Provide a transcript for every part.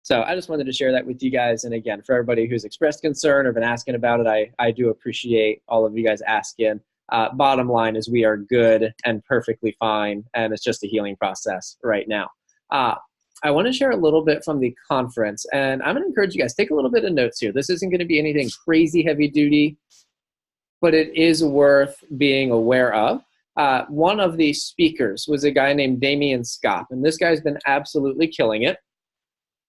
So I just wanted to share that with you guys. And again, for everybody who's expressed concern or been asking about it, I do appreciate all of you guys asking. Bottom line is we are good and perfectly fine, and it's just a healing process right now. I want to share a little bit from the conference, and I'm going to encourage you guys, take a little bit of notes here. This isn't going to be anything crazy heavy duty, but it is worth being aware of. One of the speakers was a guy named Damian Scott, and this guy's been absolutely killing it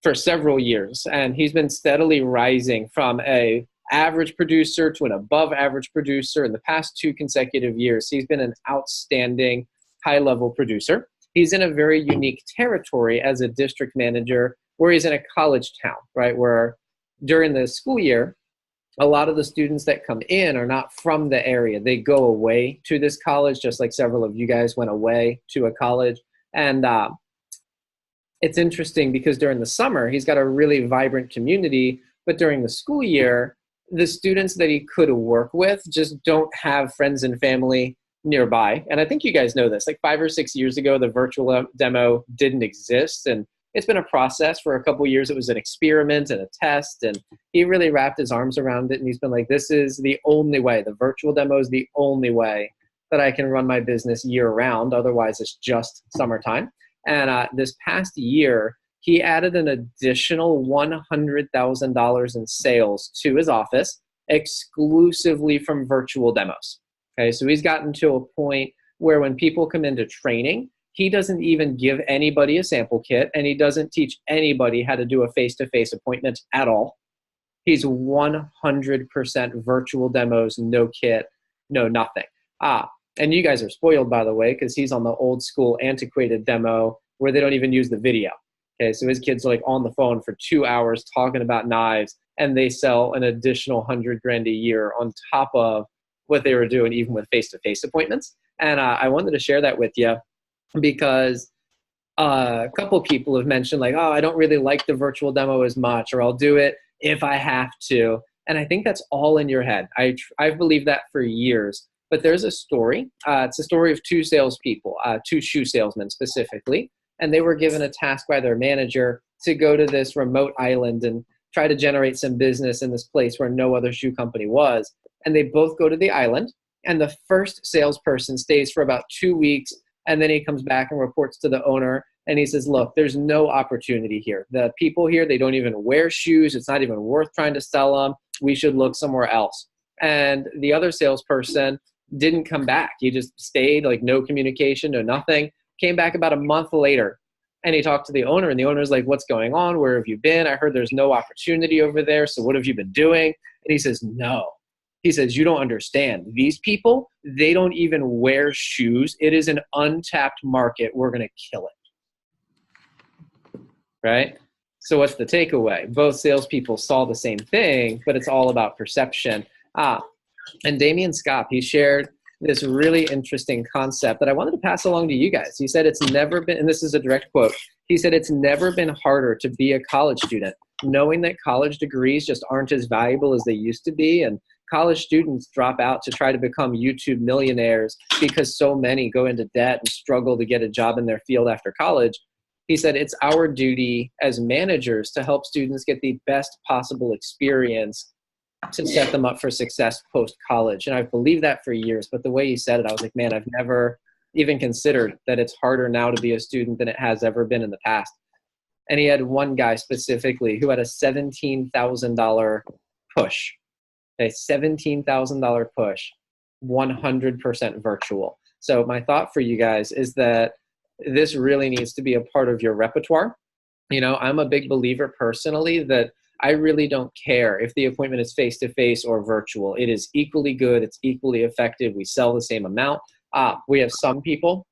for several years, and he's been steadily rising from a average producer to an above average producer. In the past 2 consecutive years, he's been an outstanding high-level producer. He's in a very unique territory as a district manager where he's in a college town, right? Where during the school year, a lot of the students that come in are not from the area. They go away to this college, just like several of you guys went away to a college. And it's interesting because during the summer, he's got a really vibrant community, but during the school year, the students that he could work with just don't have friends and family nearby. And I think you guys know this, like 5 or 6 years ago, the virtual demo didn't exist. And it's been a process for a couple of years. It was an experiment and a test. And he really wrapped his arms around it. And he's been like, this is the only way. The virtual demo is the only way that I can run my business year round. Otherwise, it's just summertime. And this past year, he added an additional $100,000 in sales to his office exclusively from virtual demos. Okay, so he's gotten to a point where when people come into training, he doesn't even give anybody a sample kit, and he doesn't teach anybody how to do a face-to-face appointment at all. He's 100% virtual demos, no kit, no nothing. And you guys are spoiled, by the way, because he's on the old school antiquated demo where they don't even use the video. Okay, so his kids are like on the phone for 2 hours talking about knives, and they sell an additional $100,000 a year on top of what they were doing even with face-to-face appointments. And I wanted to share that with you because a couple people have mentioned like, oh, I don't really like the virtual demo as much, or I'll do it if I have to. And I think that's all in your head. I've believed that for years. But there's a story. It's a story of 2 salespeople, 2 shoe salesmen specifically. And they were given a task by their manager to go to this remote island and try to generate some business in this place where no other shoe company was. And they both go to the island. And the first salesperson stays for about 2 weeks. And then he comes back and reports to the owner. And he says, look, there's no opportunity here. The people here, they don't even wear shoes. It's not even worth trying to sell them. We should look somewhere else. And the other salesperson didn't come back. He just stayed, like no communication, no nothing. Came back about a month later, and he talked to the owner, and the owner's like, what's going on? Where have you been? I heard there's no opportunity over there. So what have you been doing? And he says, no. He says, you don't understand. These people, they don't even wear shoes. It is an untapped market. We're going to kill it. Right? So what's the takeaway? Both salespeople saw the same thing, but it's all about perception. And Damian Scott, he shared this really interesting concept that I wanted to pass along to you guys. He said it's never been, and this is a direct quote, he said it's never been harder to be a college student, knowing that college degrees just aren't as valuable as they used to be, and college students drop out to try to become YouTube millionaires because so many go into debt and struggle to get a job in their field after college. He said it's our duty as managers to help students get the best possible experience to set them up for success post-college. And I've believed that for years, but the way you said it, I was like, man, I've never even considered that it's harder now to be a student than it has ever been in the past. And he had one guy specifically who had a $17,000 push, a $17,000 push, 100% virtual. So my thought for you guys is that this really needs to be a part of your repertoire. You know, I'm a big believer personally that I really don't care if the appointment is face-to-face or virtual. It is equally good. It's equally effective. We sell the same amount. We have some people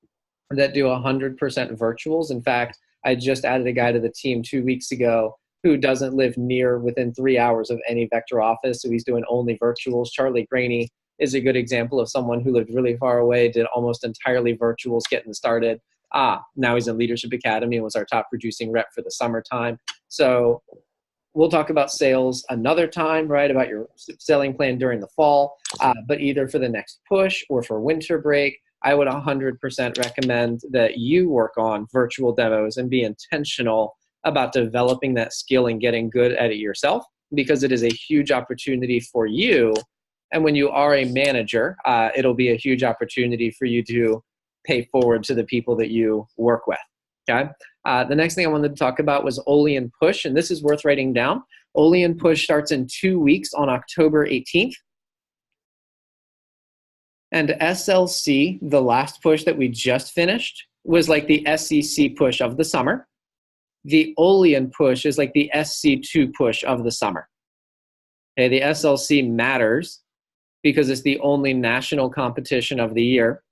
that do 100% virtuals. In fact, I just added a guy to the team 2 weeks ago who doesn't live within 3 hours of any Vector office. So he's doing only virtuals. Charlie Graney is a good example of someone who lived really far away, did almost entirely virtuals getting started. Now he's in Leadership Academy and was our top producing rep for the summertime. So we'll talk about sales another time, right, about your selling plan during the fall. But either for the next push or for winter break, I would 100% recommend that you work on virtual demos and be intentional about developing that skill and getting good at it yourself, because it is a huge opportunity for you. And when you are a manager, it'll be a huge opportunity for you to pay forward to the people that you work with. Okay. The next thing I wanted to talk about was Oli and Push, and this is worth writing down. Oli and Push starts in 2 weeks on October 18th. And SLC, the last push that we just finished, was like the SEC push of the summer. The Oli and Push is like the SC2 push of the summer. Okay, the SLC matters because it's the only national competition of the year.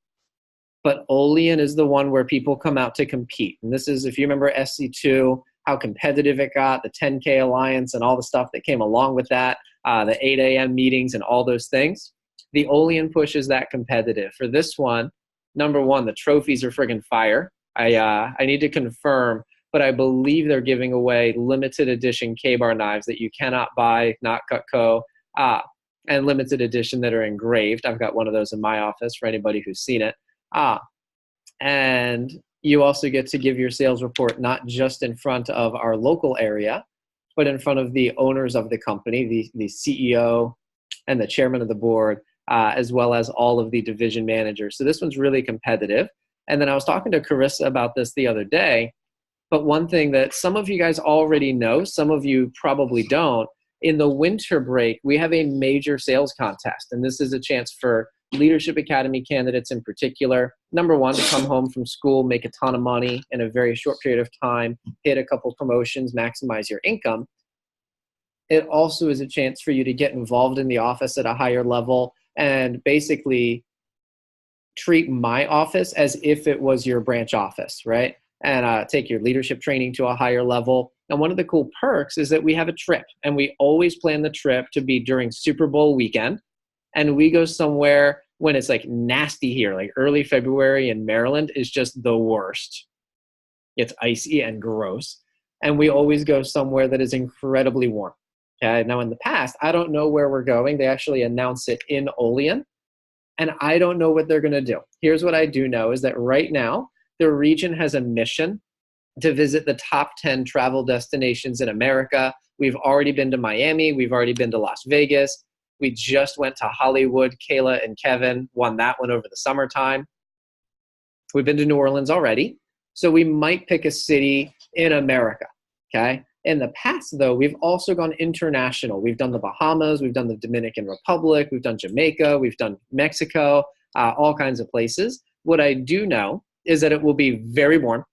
But Olean is the one where people come out to compete. And this is, if you remember SC2, how competitive it got, the 10K Alliance and all the stuff that came along with that, the 8 a.m. meetings and all those things. The Olean Push is that competitive. For this one, number one, the trophies are friggin' fire. I need to confirm, but I believe they're giving away limited edition K-bar knives that you cannot buy, not Cutco, and limited edition that are engraved. I've got one of those in my office for anybody who's seen it. And you also get to give your sales report not just in front of our local area, but in front of the owners of the company, the CEO and the chairman of the board, as well as all of the division managers. So this one's really competitive. And then I was talking to Carissa about this the other day, but one thing that some of you guys already know, some of you probably don't, in the winter break, we have a major sales contest. And this is a chance for Leadership Academy candidates in particular. Number one, to come home from school, make a ton of money in a very short period of time, hit a couple promotions, maximize your income. It also is a chance for you to get involved in the office at a higher level and basically treat my office as if it was your branch office, right? And take your leadership training to a higher level. And one of the cool perks is that we have a trip, and we always plan the trip to be during Super Bowl weekend. And we go somewhere when it's like nasty here, like early February in Maryland is just the worst. It's icy and gross. And we always go somewhere that is incredibly warm. Okay. Now in the past, I don't know where we're going. They actually announce it in Olean, and I don't know what they're going to do. Here's what I do know is that right now, the region has a mission to visit the top 10 travel destinations in America. We've already been to Miami. We've already been to Las Vegas. We just went to Hollywood. Kayla and Kevin won that one over the summertime. We've been to New Orleans already. So we might pick a city in America, okay? In the past, though, we've also gone international. We've done the Bahamas. We've done the Dominican Republic. We've done Jamaica. We've done Mexico, all kinds of places. What I do know is that it will be very warm,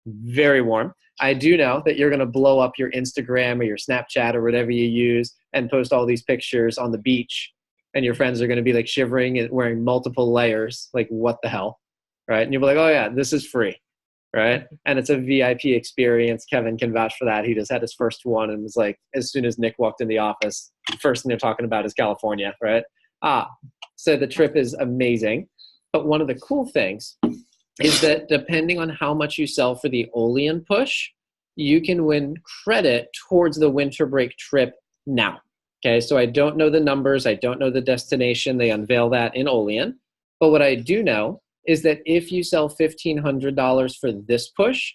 very warm. I do know that you're going to blow up your Instagram or your Snapchat or whatever you use and post all these pictures on the beach, and your friends are going to be like shivering and wearing multiple layers. Like, what the hell, right? And you'll be like, oh yeah, this is free, right? And it's a VIP experience. Kevin can vouch for that. He just had his first one and was like, as soon as Nick walked in the office, the first thing they're talking about is California, right? So the trip is amazing. But one of the cool things is that depending on how much you sell for the Olean Push, you can win credit towards the winter break trip now. Okay, so I don't know the numbers. I don't know the destination. They unveil that in Olean. But what I do know is that if you sell $1,500 for this push,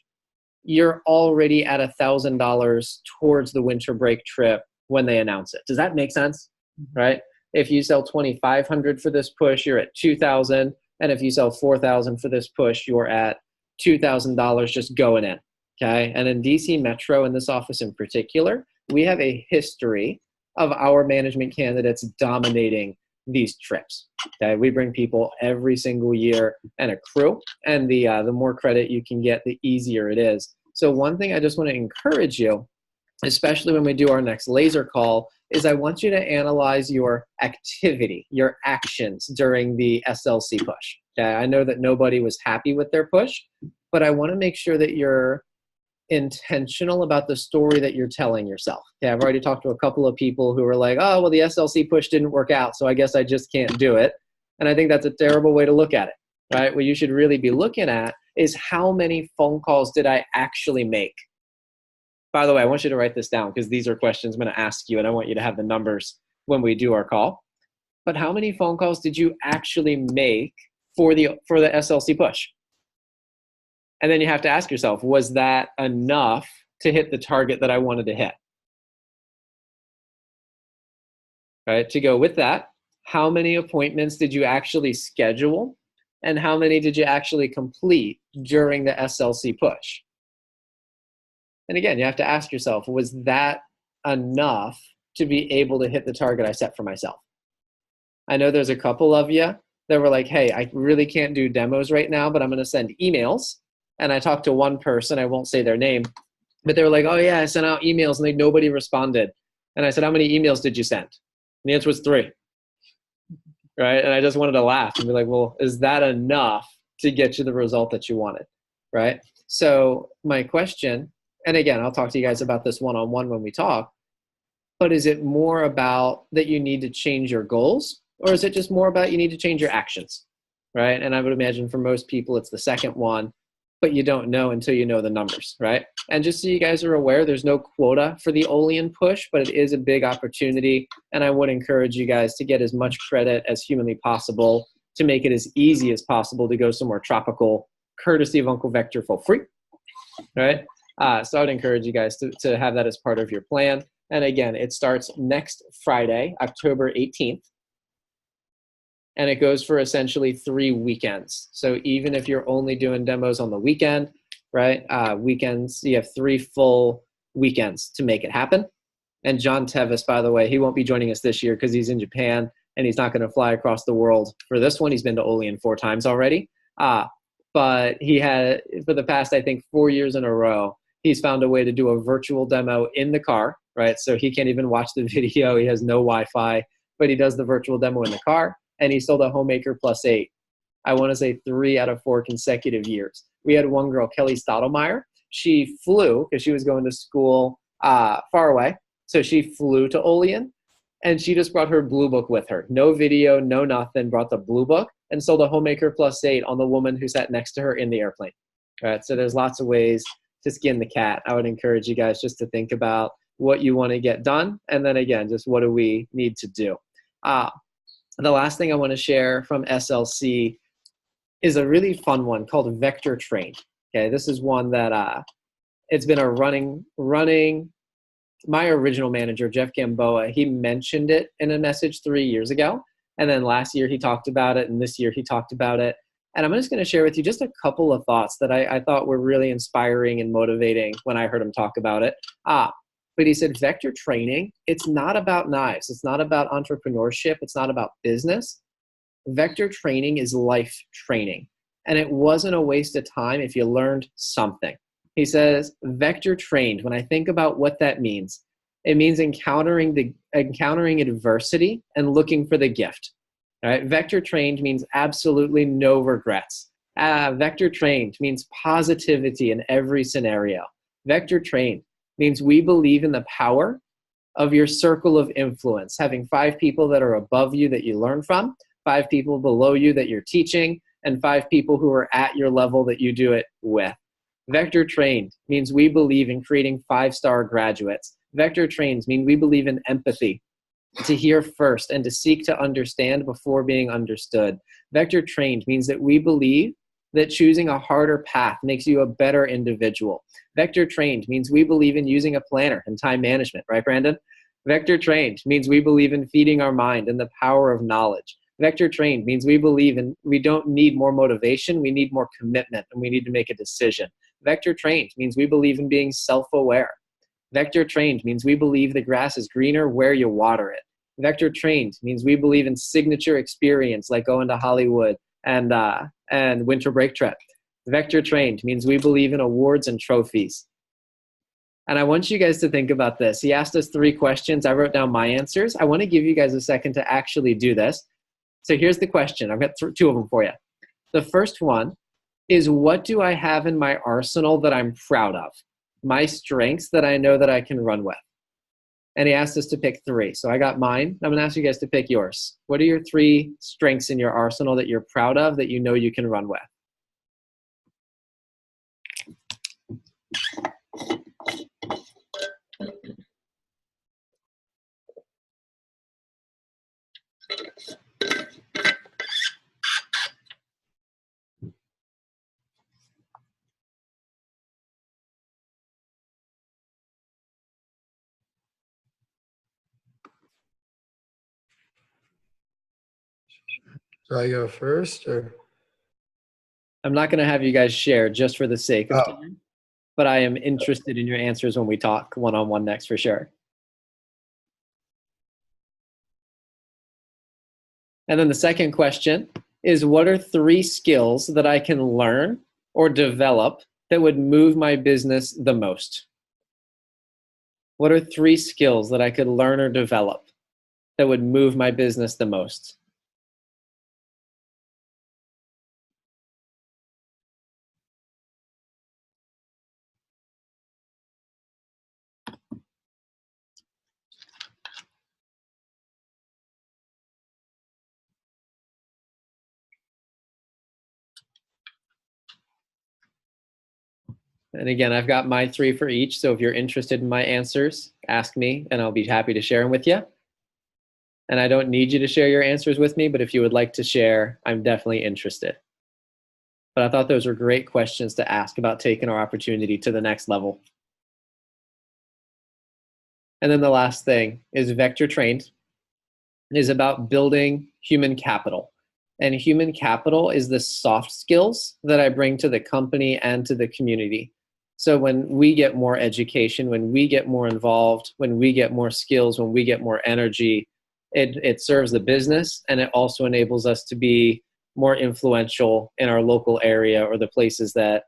you're already at $1,000 towards the winter break trip when they announce it. Does that make sense? Right? If you sell $2,500 for this push, you're at $2,000. And if you sell $4,000 for this push, you're at $2,000 just going in, okay? And in DC Metro, in this office in particular, we have a history of our management candidates dominating these trips, okay? We bring people every single year and accrue, and the more credit you can get, the easier it is. So one thing I just want to encourage you, especially when we do our next laser call, is I want you to analyze your activity, your actions during the SLC push. Okay, I know that nobody was happy with their push, but I want to make sure that you're intentional about the story that you're telling yourself. Okay, I've already talked to a couple of people who were like, oh, well, the SLC push didn't work out, so I guess I just can't do it. And I think that's a terrible way to look at it, right? What you should really be looking at is how many phone calls did I actually make? By the way, I want you to write this down because these are questions I'm going to ask you, and I want you to have the numbers when we do our call. But how many phone calls did you actually make for the SLC push? And then you have to ask yourself, was that enough to hit the target that I wanted to hit? Right? To go with that, how many appointments did you actually schedule? And how many did you actually complete during the SLC push? And again, you have to ask yourself, was that enough to be able to hit the target I set for myself? I know there's a couple of you that were like, hey, I really can't do demos right now, but I'm going to send emails. And I talked to one person, I won't say their name, but they were like, oh yeah, I sent out emails and nobody responded. And I said, how many emails did you send? And the answer was 3. Right? And I just wanted to laugh and be like, well, is that enough to get you the result that you wanted? Right? So my question, and again, I'll talk to you guys about this one-on-one when we talk, but is it more about that you need to change your goals, or is it just more about you need to change your actions? Right? And I would imagine for most people, it's the second one, but you don't know until you know the numbers, right? And just so you guys are aware, there's no quota for the Olean push, but it is a big opportunity. And I would encourage you guys to get as much credit as humanly possible to make it as easy as possible to go somewhere tropical, courtesy of Uncle Vector for free, right? So I would encourage you guys to have that as part of your plan. And again, it starts next Friday, October 18th. And it goes for essentially 3 weekends. So even if you're only doing demos on the weekend, right? Weekends, you have 3 full weekends to make it happen. And John Tevis, by the way, he won't be joining us this year because he's in Japan and he's not going to fly across the world for this one. He's been to Olean 4 times already. But he had, for the past, I think, 4 years in a row, he's found a way to do a virtual demo in the car, right? So he can't even watch the video. He has no Wi-Fi, but he does the virtual demo in the car. And he sold a Homemaker +8. I want to say 3 out of 4 consecutive years. We had one girl, Kelly Stottlemyre. She flew because she was going to school far away. So she flew to Olean, and she just brought her blue book with her. No video, no nothing, brought the blue book and sold a Homemaker +8 on the woman who sat next to her in the airplane. All right, so there's lots of ways to skin the cat. I would encourage you guys just to think about what you want to get done. And then again, just what do we need to do? The last thing I want to share from SLC is a really fun one called Vector Train. Okay, this is one that it's been a running. My original manager, Jeff Gamboa, he mentioned it in a message 3 years ago. And then last year he talked about it, and this year he talked about it. And I'm just going to share with you just a couple of thoughts that I thought were really inspiring and motivating when I heard him talk about it. But he said, vector training, it's not about knives. It's not about entrepreneurship. It's not about business. Vector training is life training. And it wasn't a waste of time if you learned something. He says, vector trained, when I think about what that means, it means encountering adversity and looking for the gift. All right? Vector trained means absolutely no regrets. Vector trained means positivity in every scenario. Vector trained means we believe in the power of your circle of influence, having 5 people that are above you that you learn from, 5 people below you that you're teaching, and 5 people who are at your level that you do it with. Vector trained means we believe in creating 5-star graduates. Vector trains mean we believe in empathy, to hear first and to seek to understand before being understood. Vector trained means that we believe that choosing a harder path makes you a better individual. Vector trained means we believe in using a planner and time management, right, Brandon? Vector trained means we believe in feeding our mind and the power of knowledge. Vector trained means we believe in we don't need more motivation, we need more commitment, and we need to make a decision. Vector trained means we believe in being self-aware. Vector trained means we believe the grass is greener where you water it. Vector trained means we believe in signature experience like going to Hollywood and winter break trip. Vector trained means we believe in awards and trophies. And I want you guys to think about this. He asked us 3 questions. I wrote down my answers. I want to give you guys a second to actually do this. So here's the question. I've got 2 of them for you. The first one is, what do I have in my arsenal that I'm proud of? My strengths that I know that I can run with. And he asked us to pick 3. So I got mine. I'm going to ask you guys to pick yours. What are your 3 strengths in your arsenal that you're proud of that you know you can run with? So I go first or? I'm not going to have you guys share just for the sake of Oh, time, but I am interested in your answers when we talk one on one next for sure. And then the second question is, what are three skills that I can learn or develop that would move my business the most? What are three skills that I could learn or develop that would move my business the most? And again, I've got my three for each. So if you're interested in my answers, ask me and I'll be happy to share them with you. And I don't need you to share your answers with me, but if you would like to share, I'm definitely interested. But I thought those were great questions to ask about taking our opportunity to the next level. And then the last thing is vector trained is about building human capital. And human capital is the soft skills that I bring to the company and to the community. So when we get more education, when we get more involved, when we get more skills, when we get more energy, it serves the business, and it also enables us to be more influential in our local area or the places that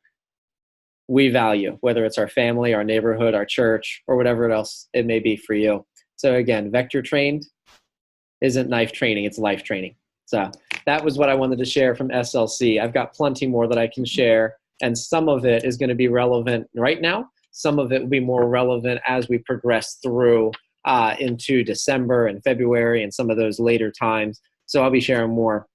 we value, whether it's our family, our neighborhood, our church, or whatever else it may be for you. So again, vector trained isn't knife training, it's life training. So that was what I wanted to share from SLC. I've got plenty more that I can share, and some of it is going to be relevant right now. Some of it will be more relevant as we progress through into December and February and some of those later times. So I'll be sharing more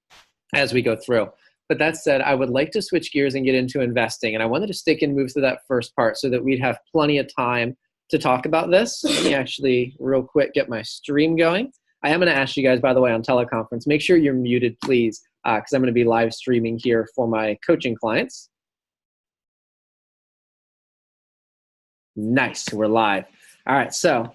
as we go through. But that said, I would like to switch gears and get into investing. And I wanted to stick and move to that first part so that we'd have plenty of time to talk about this. Let me actually, real quick, get my stream going. I am going to ask you guys, by the way, on teleconference, make sure you're muted, please, because I'm going to be live streaming here for my coaching clients. Nice, we're live. All right, so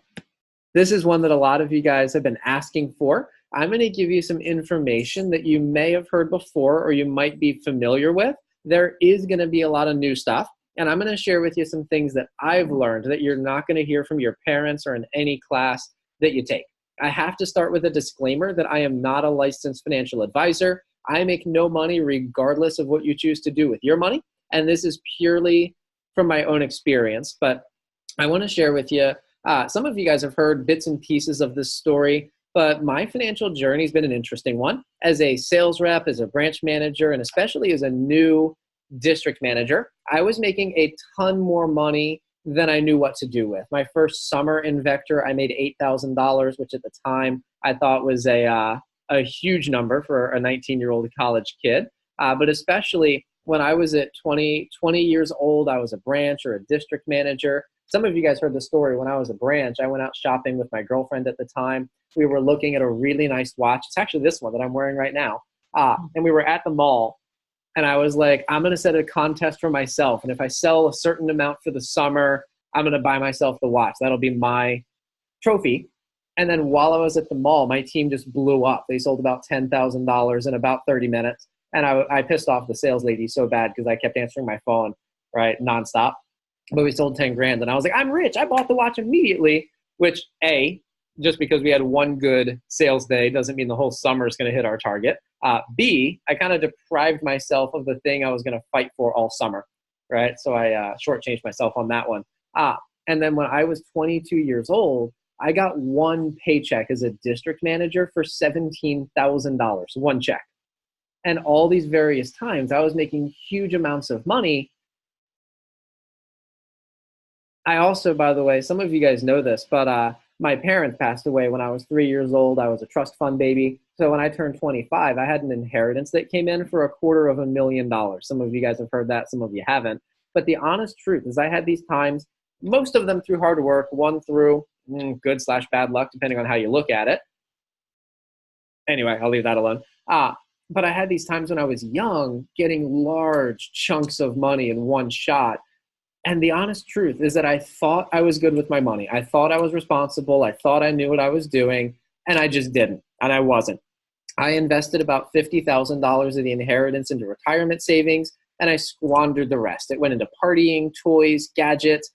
this is one that a lot of you guys have been asking for. I'm going to give you some information that you may have heard before or you might be familiar with. There is going to be a lot of new stuff, and I'm going to share with you some things that I've learned that you're not going to hear from your parents or in any class that you take. I have to start with a disclaimer that I am not a licensed financial advisor. I make no money regardless of what you choose to do with your money, and this is purely from my own experience. But I want to share with you, some of you guys have heard bits and pieces of this story, but my financial journey has been an interesting one. As a sales rep, as a branch manager, and especially as a new district manager, I was making a ton more money than I knew what to do with. My first summer in Vector, I made $8,000, which at the time I thought was a huge number for a 19-year-old college kid. But especially when I was at 20 years old, I was a branch or a district manager. Some of you guys heard the story. When I was a branch, I went out shopping with my girlfriend at the time. We were looking at a really nice watch. It's actually this one that I'm wearing right now. And we were at the mall, and I was like, I'm going to set a contest for myself. And if I sell a certain amount for the summer, I'm going to buy myself the watch. That'll be my trophy. And then while I was at the mall, my team just blew up. They sold about $10,000 in about 30 minutes. And I pissed off the sales lady so bad because I kept answering my phone, right, nonstop. But we sold 10 grand. And I was like, I'm rich. I bought the watch immediately, which A, just because we had one good sales day doesn't mean the whole summer is going to hit our target. B, I kind of deprived myself of the thing I was going to fight for all summer, right? So I shortchanged myself on that one. And then when I was 22 years old, I got one paycheck as a district manager for $17,000, one check. And all these various times, I was making huge amounts of money. I also, by the way, some of you guys know this, but my parents passed away when I was 3 years old. I was a trust fund baby. So when I turned 25, I had an inheritance that came in for $250,000. Some of you guys have heard that, some of you haven't. But the honest truth is I had these times, most of them through hard work, one through good/bad luck, depending on how you look at it. Anyway, I'll leave that alone. But I had these times when I was young, getting large chunks of money in one shot. And the honest truth is that I thought I was good with my money. I thought I was responsible. I thought I knew what I was doing, and I just didn't, and I wasn't. I invested about $50,000 of the inheritance into retirement savings, and I squandered the rest. It went into partying, toys, gadgets,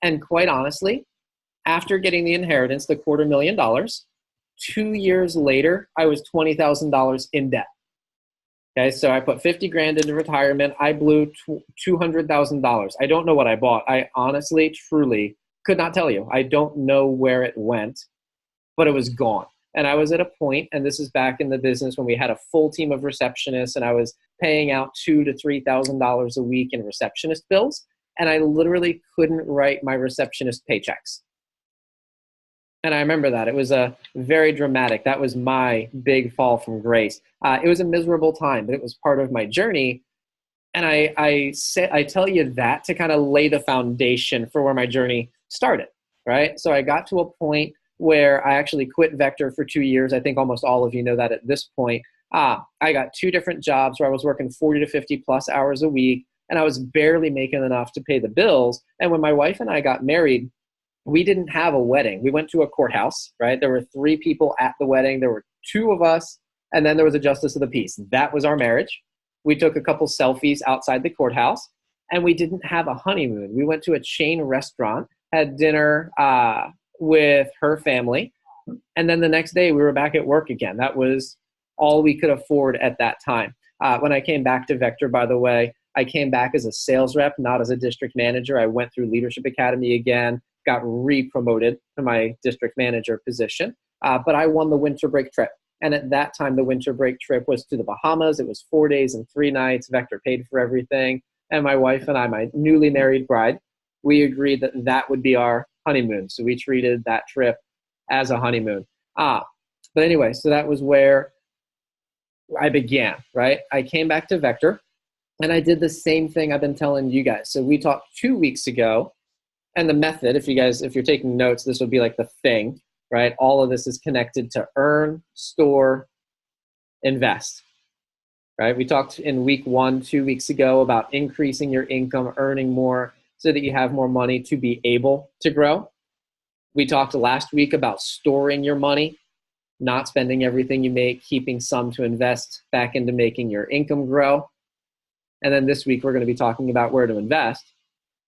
and quite honestly, after getting the inheritance, the $250,000, 2 years later, I was $20,000 in debt. Okay, so I put 50 grand into retirement. I blew $200,000. I don't know what I bought. I honestly, truly could not tell you. I don't know where it went, but it was gone. And I was at a point, and this is back in the business when we had a full team of receptionists, and I was paying out $2,000 to $3,000 a week in receptionist bills, and I literally couldn't write my receptionist paychecks. And I remember that. It was a very dramatic. That was my big fall from grace. It was a miserable time, but it was part of my journey. And I tell you that to kind of lay the foundation for where my journey started, right? So I got to a point where I actually quit Vector for 2 years. I think almost all of you know that at this point. I got 2 different jobs where I was working 40 to 50 plus hours a week, and I was barely making enough to pay the bills. And when my wife and I got married, we didn't have a wedding. We went to a courthouse, right? There were 3 people at the wedding. There were 2 of us, and then there was a justice of the peace. That was our marriage. We took a couple selfies outside the courthouse, and we didn't have a honeymoon. We went to a chain restaurant, had dinner with her family, and then the next day we were back at work again. That was all we could afford at that time. When I came back to Vector, by the way, I came back as a sales rep, not as a district manager. I went through Leadership Academy again, got re-promoted to my district manager position, but I won the winter break trip. And at that time, the winter break trip was to the Bahamas. It was 4 days and 3 nights. Vector paid for everything. And my wife and I, my newly married bride, we agreed that that would be our honeymoon. So we treated that trip as a honeymoon. But anyway, so that was where I began, right? I came back to Vector, and I did the same thing I've been telling you guys. So we talked 2 weeks ago. And the method, if you're taking notes, this would be like the thing, right? All of this is connected to earn, store, invest, right? We talked in week 1, 2 weeks ago about increasing your income, earning more so that you have more money to be able to grow. We talked last week about storing your money, not spending everything you make, keeping some to invest back into making your income grow. And then this week, we're going to be talking about where to invest.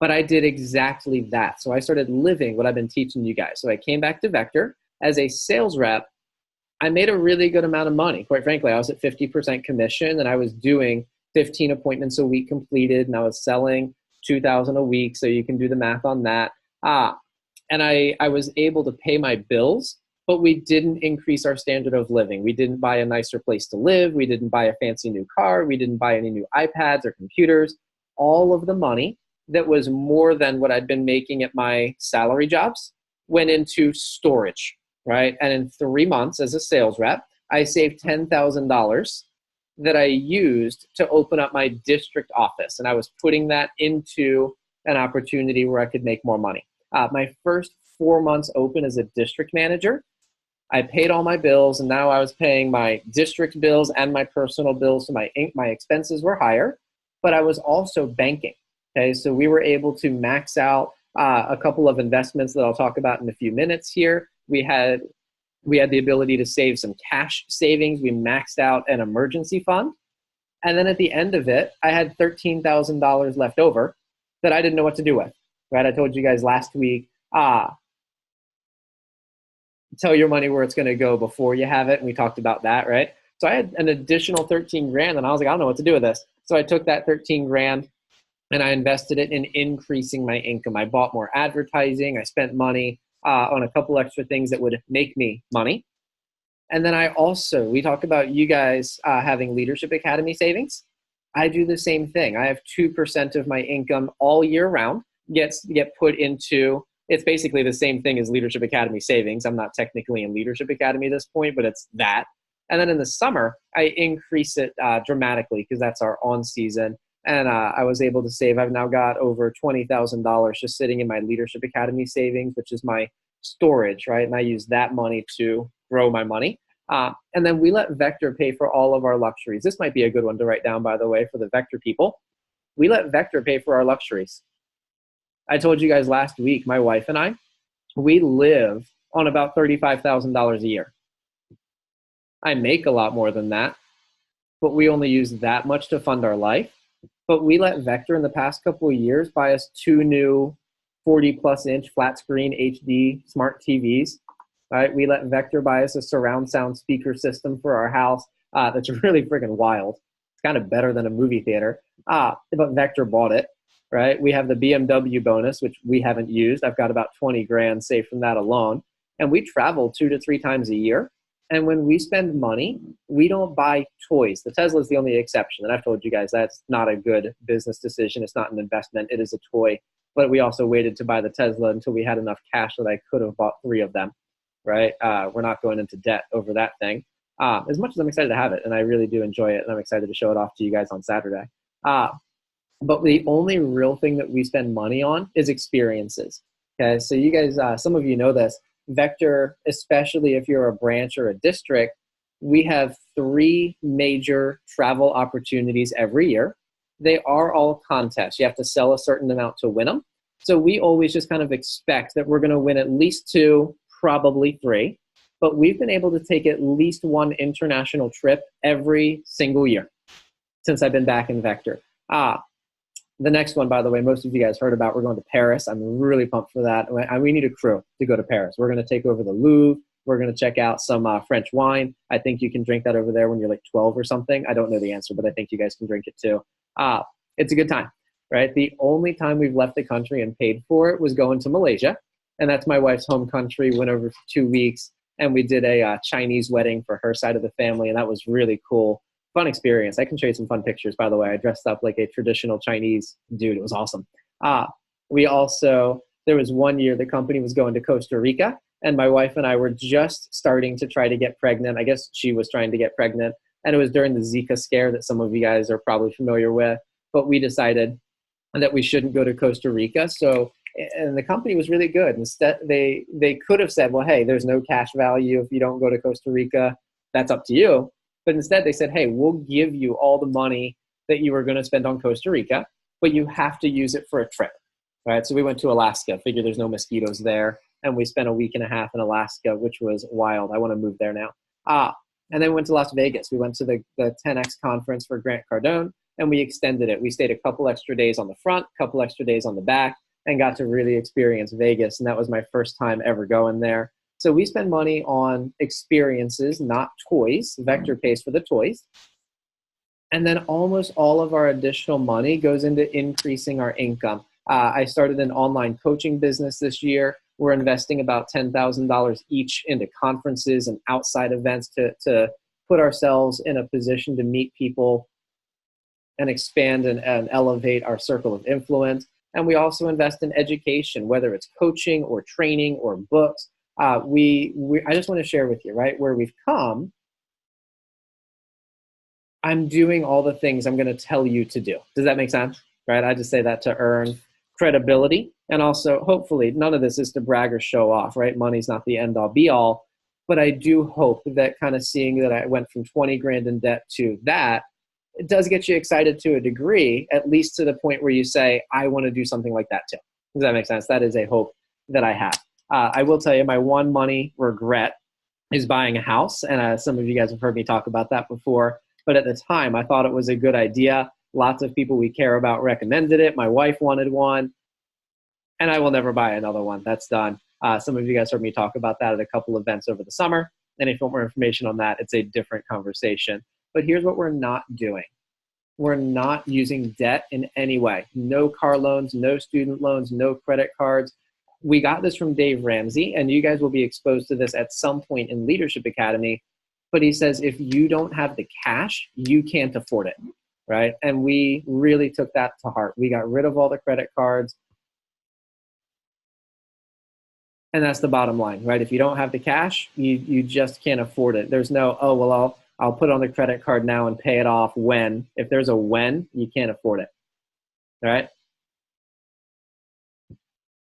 But I did exactly that. So I started living what I've been teaching you guys. So I came back to Vector as a sales rep. I made a really good amount of money. Quite frankly, I was at 50% commission, and I was doing 15 appointments a week completed, and I was selling 2,000 a week. So you can do the math on that. And I was able to pay my bills, but we didn't increase our standard of living. We didn't buy a nicer place to live. We didn't buy a fancy new car. We didn't buy any new iPads or computers. All of the money that was more than what I'd been making at my salary jobs went into storage, right? And in 3 months as a sales rep, I saved $10,000 that I used to open up my district office. And I was putting that into an opportunity where I could make more money. My first 4 months open as a district manager, I paid all my bills, and now I was paying my district bills and my personal bills. So my expenses were higher, but I was also banking. Okay, so we were able to max out a couple of investments that I'll talk about in a few minutes here. We had the ability to save some cash savings. We maxed out an emergency fund. And then at the end of it, I had $13,000 left over that I didn't know what to do with, right? I told you guys last week, tell your money where it's going to go before you have it. And we talked about that, right? So I had an additional 13 grand, and I was like, I don't know what to do with this. So I took that 13 grand and I invested it in increasing my income. I bought more advertising. I spent money on a couple extra things that would make me money. And then we talked about you guys having Leadership Academy savings. I do the same thing. I have 2% of my income all year round get put into, it's basically the same thing as Leadership Academy savings. I'm not technically in Leadership Academy at this point, but it's that. And then in the summer, I increase it dramatically because that's our on season. And I was able to save. I've now got over $20,000 just sitting in my Leadership Academy savings, which is my storage, right? And I use that money to grow my money. And then we let Vector pay for all of our luxuries. This might be a good one to write down, by the way, for the Vector people. We let Vector pay for our luxuries. I told you guys last week, my wife and I, we live on about $35,000 a year. I make a lot more than that, but we only use that much to fund our life. But we let Vector in the past couple of years buy us 2 new 40 plus inch flat screen HD smart TVs. Right? We let Vector buy us a surround sound speaker system for our house. That's really freaking wild. It's kind of better than a movie theater. But Vector bought it. Right? We have the BMW bonus, which we haven't used. I've got about 20 grand saved from that alone. And we travel 2 to 3 times a year. And when we spend money, we don't buy toys. The Tesla is the only exception. And I've told you guys that's not a good business decision. It's not an investment. It is a toy. But we also waited to buy the Tesla until we had enough cash that I could have bought 3 of them. Right? We're not going into debt over that thing. As much as I'm excited to have it, and I really do enjoy it, and I'm excited to show it off to you guys on Saturday. But the only real thing that we spend money on is experiences. Okay, so you guys, some of you know this. Vector, especially if you're a branch or a district, we have 3 major travel opportunities every year. They are all contests. You have to sell a certain amount to win them. So we always just kind of expect that we're going to win at least 2, probably 3. But we've been able to take at least 1 international trip every single year since I've been back in Vector. The next one, by the way, most of you guys heard about, we're going to Paris. I'm really pumped for that. We need a crew to go to Paris. We're going to take over the Louvre. We're going to check out some French wine. I think you can drink that over there when you're like 12 or something. I don't know the answer, but I think you guys can drink it too. It's a good time, right? The only time we've left the country and paid for it was going to Malaysia. And that's my wife's home country. Went over for 2 weeks, and we did a Chinese wedding for her side of the family, and that was really cool. Fun experience. I can show you some fun pictures, by the way. I dressed up like a traditional Chinese dude. It was awesome. There was 1 year the company was going to Costa Rica, and my wife and I were just starting to try to get pregnant. I guess she was trying to get pregnant, and it was during the Zika scare that some of you guys are probably familiar with. But we decided that we shouldn't go to Costa Rica. And the company was really good. Instead, they could have said, well, hey, there's no cash value if you don't go to Costa Rica. That's up to you. But instead they said, hey, we'll give you all the money that you were going to spend on Costa Rica, but you have to use it for a trip. Right? So we went to Alaska, figured there's no mosquitoes there. And we spent a week and a half in Alaska, which was wild. I want to move there now. And then we went to Las Vegas. We went to the 10X conference for Grant Cardone, and we extended it. We stayed a couple extra days on the front, couple extra days on the back, and got to really experience Vegas. And that was my first time ever going there. So we spend money on experiences, not toys. Vector pays for the toys. And then almost all of our additional money goes into increasing our income. I started an online coaching business this year. We're investing about $10,000 each into conferences and outside events to put ourselves in a position to meet people and expand and elevate our circle of influence. And we also invest in education, whether it's coaching or training or books. I just want to share with you, right, where we've come. I'm doing all the things I'm going to tell you to do. Does that make sense? Right? I just say that to earn credibility. And also, hopefully, none of this is to brag or show off, right? Money's not the end all be all. But I do hope that kind of seeing that I went from 20 grand in debt to that, it does get you excited to a degree, at least to the point where you say, I want to do something like that too. Does that make sense? That is a hope that I have. I will tell you, my one money regret is buying a house. And some of you guys have heard me talk about that before. But at the time, I thought it was a good idea. Lots of people we care about recommended it. My wife wanted one. And I will never buy another one. That's done. Some of you guys heard me talk about that at a couple events over the summer. And if you want more information on that, it's a different conversation. But here's what we're not doing. We're not using debt in any way. No car loans, no student loans, no credit cards. We got this from Dave Ramsey, and you guys will be exposed to this at some point in Leadership Academy. But he says, if you don't have the cash, you can't afford it, right? And we really took that to heart. We got rid of all the credit cards. And that's the bottom line, right? If you don't have the cash, you just can't afford it. There's no, oh, well, I'll put on the credit card now and pay it off when. If there's a when, you can't afford it, all right?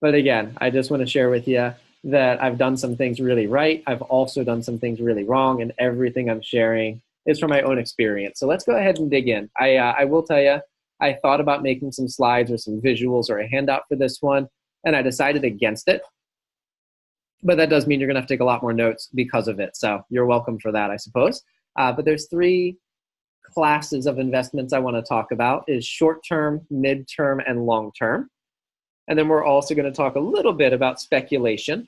But again, I just want to share with you that I've done some things really right. I've also done some things really wrong, and everything I'm sharing is from my own experience. So let's go ahead and dig in. I will tell you, I thought about making some slides or some visuals or a handout for this one, and I decided against it. but that does mean you're going to have to take a lot more notes because of it. So you're welcome for that, I suppose. But there's three classes of investments I want to talk about is short-term, mid-term, and long-term. And then we're also going to talk a little bit about speculation.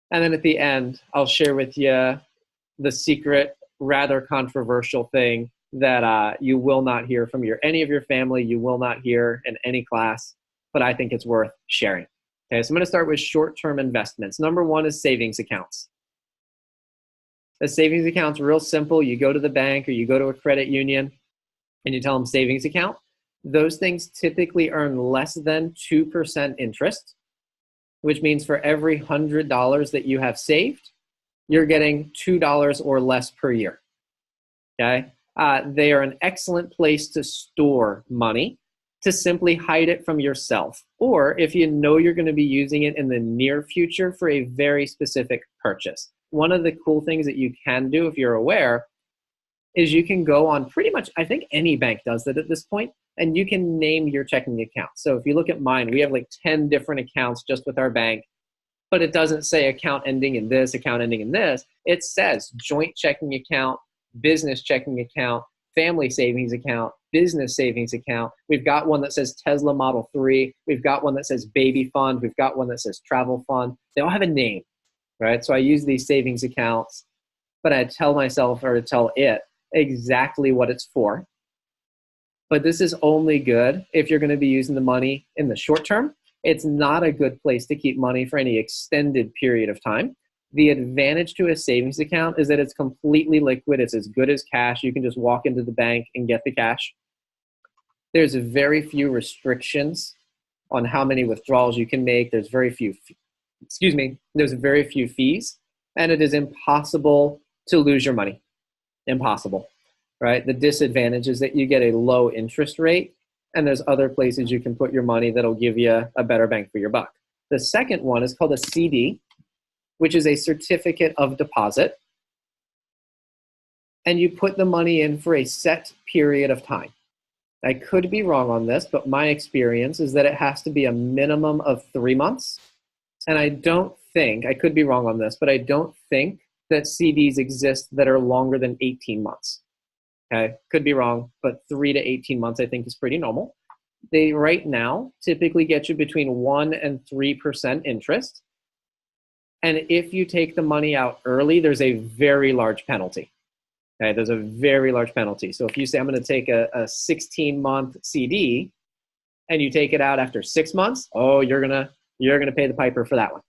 And then at the end, I'll share with you the secret, rather controversial thing that you will not hear from any of your family, you will not hear in any class, but I think it's worth sharing. Okay, so I'm going to start with short-term investments. Number one is savings accounts. A savings account's real simple. You go to the bank or you go to a credit union and you tell them savings account. Those things typically earn less than 2% interest, which means for every $100 that you have saved, you're getting $2 or less per year. Okay? They are an excellent place to store money, to simply hide it from yourself, or if you know you're going to be using it in the near future for a very specific purchase. One of the cool things that you can do if you're aware is you can go on pretty much, I think any bank does that at this point, and you can name your checking account. So if you look at mine, we have like 10 different accounts just with our bank, but it doesn't say account ending in this, account ending in this. It says joint checking account, business checking account, family savings account, business savings account. We've got one that says Tesla Model 3. We've got one that says baby fund. We've got one that says travel fund. They all have a name, right? So I use these savings accounts, but I tell myself or tell it exactly what it's for. But this is only good if you're going to be using the money in the short term. It's not a good place to keep money for any extended period of time. The advantage to a savings account is that it's completely liquid. It's as good as cash. You can just walk into the bank and get the cash. There's very few restrictions on how many withdrawals you can make. There's very few, there's very few fees, and it is impossible to lose your money. Impossible, right? The disadvantage is that you get a low interest rate, and there's other places you can put your money that'll give you a better bang for your buck. The second one is called a CD, which is a certificate of deposit. And you put the money in for a set period of time. I could be wrong on this, but my experience is that it has to be a minimum of 3 months. And I could be wrong on this, but I don't think that CDs exist that are longer than 18 months. Okay, could be wrong, but 3 to 18 months I think is pretty normal. They right now typically get you between 1 and 3% interest. And if you take the money out early, there's a very large penalty. Okay, there's a very large penalty. So if you say, I'm going to take a 16-month CD and you take it out after 6 months, oh, you're going to pay the piper for that one.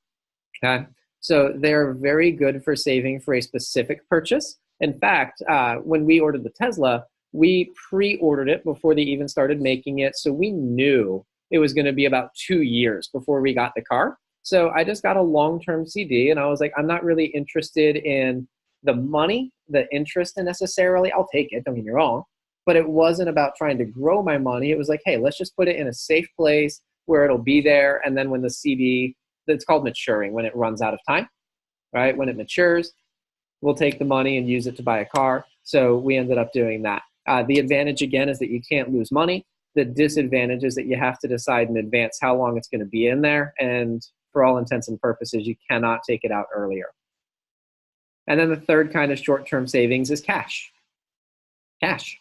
Okay, so they're very good for saving for a specific purchase. In fact, when we ordered the Tesla, we pre-ordered it before they even started making it. So we knew it was going to be about 2 years before we got the car. So I just got a long-term CD, and I was like, I'm not really interested in the money, the interest necessarily. I'll take it, don't get me wrong. But it wasn't about trying to grow my money. It was like, hey, let's just put it in a safe place where it'll be there. And then when the CD, that's called maturing, when it runs out of time, right? When it matures, we'll take the money and use it to buy a car. So we ended up doing that. The advantage, again, is that you can't lose money. The disadvantage is that you have to decide in advance how long it's going to be in there. And for all intents and purposes, you cannot take it out earlier. And then the third kind of short-term savings is cash. Cash.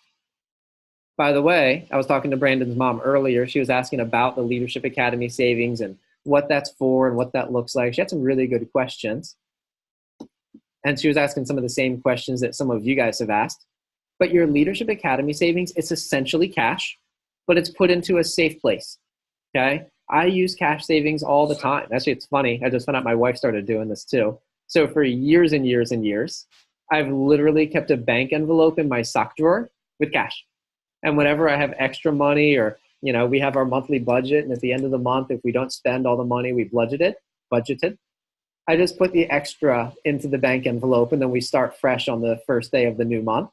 By the way, I was talking to Brandon's mom earlier. She was asking about the Leadership Academy savings and what that's for and what that looks like. She had some really good questions. And she was asking some of the same questions that some of you guys have asked. But your Leadership Academy savings, it's essentially cash, but it's put into a safe place, okay? I use cash savings all the time. Actually, it's funny. I just found out my wife started doing this too. So for years and years and years, I've literally kept a bank envelope in my sock drawer with cash. And whenever I have extra money or, we have our monthly budget, and at the end of the month, if we don't spend all the money we budgeted, I just put the extra into the bank envelope, and then we start fresh on the first day of the new month.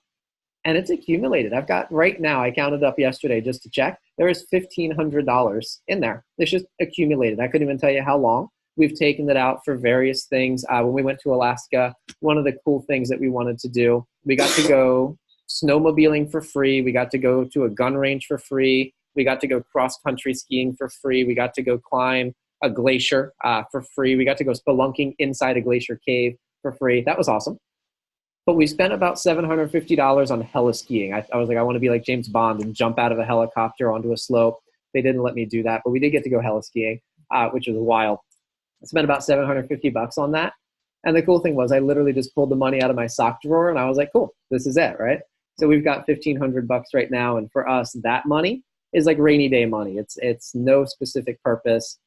And it's accumulated. I've got right now, I counted up yesterday just to check, there is $1,500 in there. It's just accumulated. I couldn't even tell you how long. We've taken it out for various things. When we went to Alaska, one of the cool things that we wanted to do, we got to go snowmobiling for free. We got to go to a gun range for free. We got to go cross-country skiing for free. We got to go climb a glacier for free. We got to go spelunking inside a glacier cave for free. That was awesome. But we spent about $750 on heli-skiing. I was like, I want to be like James Bond and jump out of a helicopter onto a slope. They didn't let me do that, but we did get to go heli-skiing, which was wild. I spent about $750 on that. And the cool thing was I literally just pulled the money out of my sock drawer and I was like, cool, this is it, right? So we've got $1,500 right now. And for us, that money is like rainy day money. It's no specific purpose,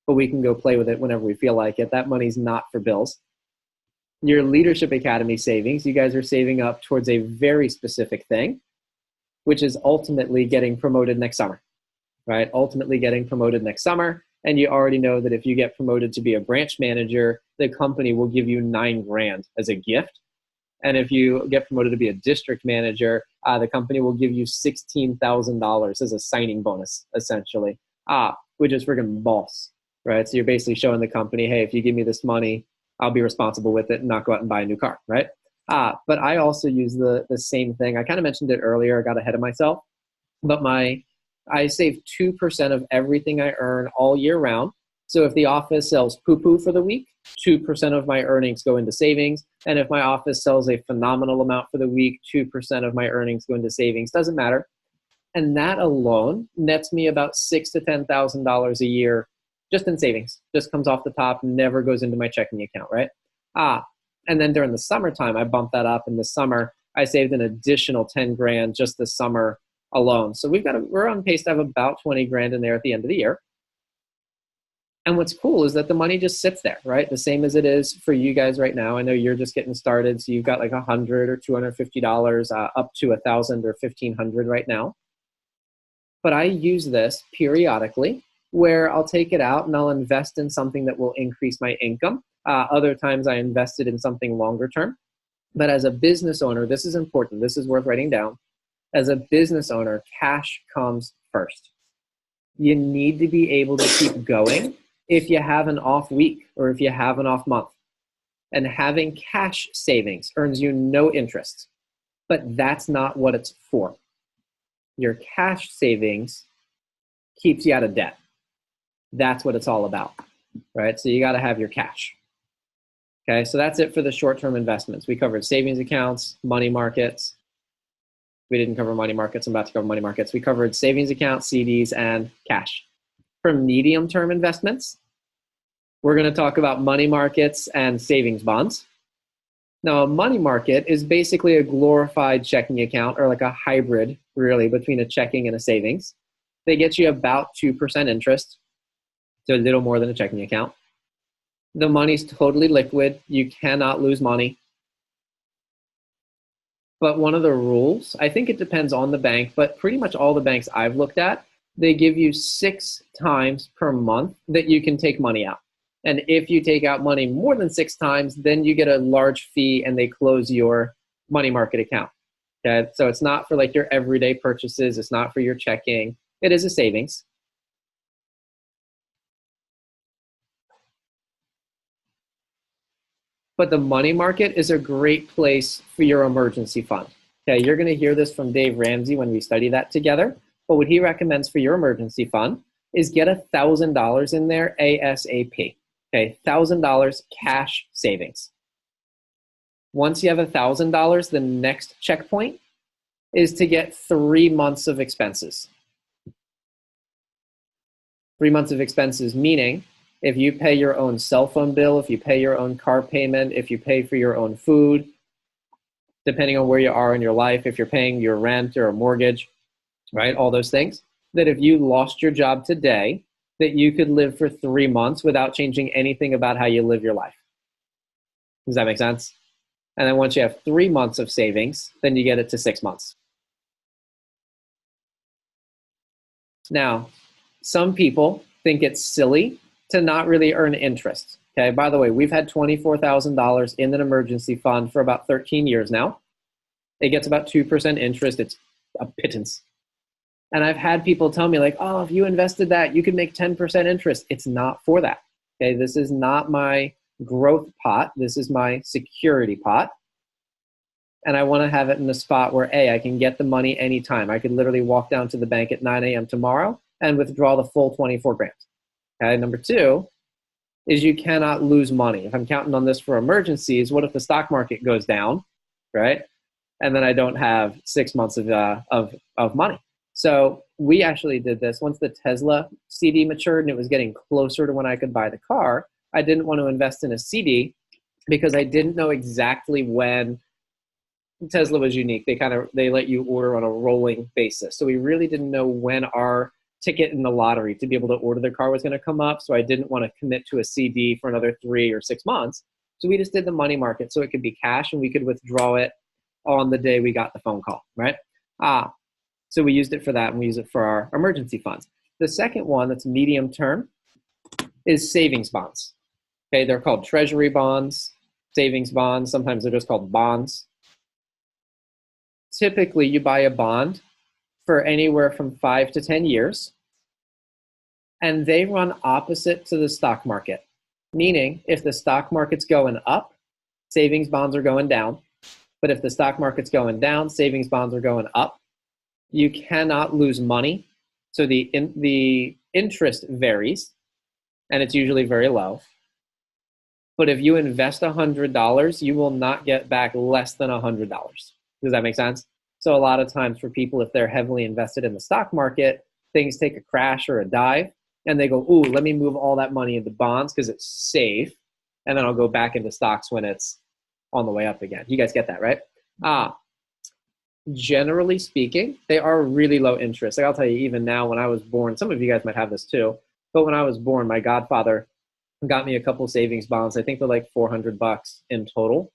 but we can go play with it whenever we feel like it. That money's not for bills. Your Leadership Academy savings, you guys are saving up towards a very specific thing, which is ultimately getting promoted next summer, right? Ultimately getting promoted next summer. And you already know that if you get promoted to be a branch manager, the company will give you $9,000 as a gift. And if you get promoted to be a district manager, the company will give you $16,000 as a signing bonus, essentially, which is friggin' boss, right? So you're basically showing the company, hey, if you give me this money, I'll be responsible with it and not go out and buy a new car, right? But I also use the same thing. I kind of mentioned it earlier. I got ahead of myself. But I save 2% of everything I earn all year round. So if the office sells poo-poo for the week, 2% of my earnings go into savings. And if my office sells a phenomenal amount for the week, 2% of my earnings go into savings. Doesn't matter. And that alone nets me about $6,000 to $10,000 a year just in savings. Just comes off the top, never goes into my checking account, right? And then during the summertime, I bumped that up. In the summer, I saved an additional $10,000 just this summer alone. So we're on pace to have about $20,000 in there at the end of the year. And what's cool is that the money just sits there, right? The same as it is for you guys right now. I know you're just getting started, so you've got like $100 or $250 up to $1,000 or $1,500 right now. But I use this periodically where I'll take it out and I'll invest in something that will increase my income. Other times I invested in something longer term. But as a business owner, this is important. This is worth writing down. As a business owner, cash comes first. You need to be able to keep going if you have an off week or if you have an off month. And having cash savings earns you no interest. But that's not what it's for. Your cash savings keeps you out of debt. That's what it's all about, right? So you got to have your cash. Okay, so that's it for the short-term investments. We covered savings accounts, money markets. We didn't cover money markets. I'm about to cover money markets. We covered savings accounts, CDs, and cash. For medium-term investments, we're going to talk about money markets and savings bonds. Now, a money market is basically a glorified checking account, or like a hybrid, really, between a checking and a savings. They get you about 2% interest, so a little more than a checking account. The money's totally liquid. You cannot lose money. But one of the rules, I think it depends on the bank, but pretty much all the banks I've looked at, they give you 6 times per month that you can take money out. And if you take out money more than 6 times, then you get a large fee and they close your money market account. Okay? So it's not for like your everyday purchases. It's not for your checking. It is a savings. But the money market is a great place for your emergency fund. Okay, you're going to hear this from Dave Ramsey when we study that together. But what he recommends for your emergency fund is get $1,000 in there ASAP. Okay, $1,000 cash savings. Once you have $1,000, the next checkpoint is to get 3 months of expenses. 3 months of expenses, meaning if you pay your own cell phone bill, if you pay your own car payment, if you pay for your own food, depending on where you are in your life, if you're paying your rent or a mortgage, right, all those things, that if you lost your job today, that you could live for 3 months without changing anything about how you live your life. Does that make sense? And then once you have 3 months of savings, then you get it to 6 months. Now, some people think it's silly to not really earn interest. Okay, by the way, we've had $24,000 in an emergency fund for about 13 years now. It gets about 2% interest. It's a pittance. And I've had people tell me like, oh, if you invested that, you could make 10% interest. It's not for that. Okay, this is not my growth pot. This is my security pot. And I want to have it in a spot where, A, I can get the money anytime. I could literally walk down to the bank at 9 a.m. tomorrow and withdraw the full $24,000. Okay, number two is you cannot lose money. If I'm counting on this for emergencies, what if the stock market goes down, right? And then I don't have 6 months of money. So we actually did this once the Tesla CD matured and it was getting closer to when I could buy the car. I didn't want to invest in a CD because I didn't know exactly when. Tesla was unique. They let you order on a rolling basis. So we really didn't know when our ticket in the lottery to be able to order the car was going to come up. So I didn't want to commit to a CD for another 3 or 6 months. So we just did the money market so it could be cash and we could withdraw it on the day we got the phone call, right? So we used it for that and we use it for our emergency funds. The second one that's medium term is savings bonds. Okay, they're called treasury bonds, savings bonds. Sometimes they're just called bonds. Typically, you buy a bond for anywhere from 5 to 10 years, and they run opposite to the stock market. Meaning, if the stock market's going up, savings bonds are going down. But if the stock market's going down, savings bonds are going up. You cannot lose money. So the interest varies, and it's usually very low. But if you invest $100, you will not get back less than $100. Does that make sense? So a lot of times for people, if they're heavily invested in the stock market, things take a crash or a dive, and they go, ooh, let me move all that money into bonds because it's safe, and then I'll go back into stocks when it's on the way up again. You guys get that, right? Generally speaking, they are really low interest. Like I'll tell you, even now when I was born, some of you guys might have this too, but when I was born, my godfather got me a couple savings bonds. I think they're like $400 in total.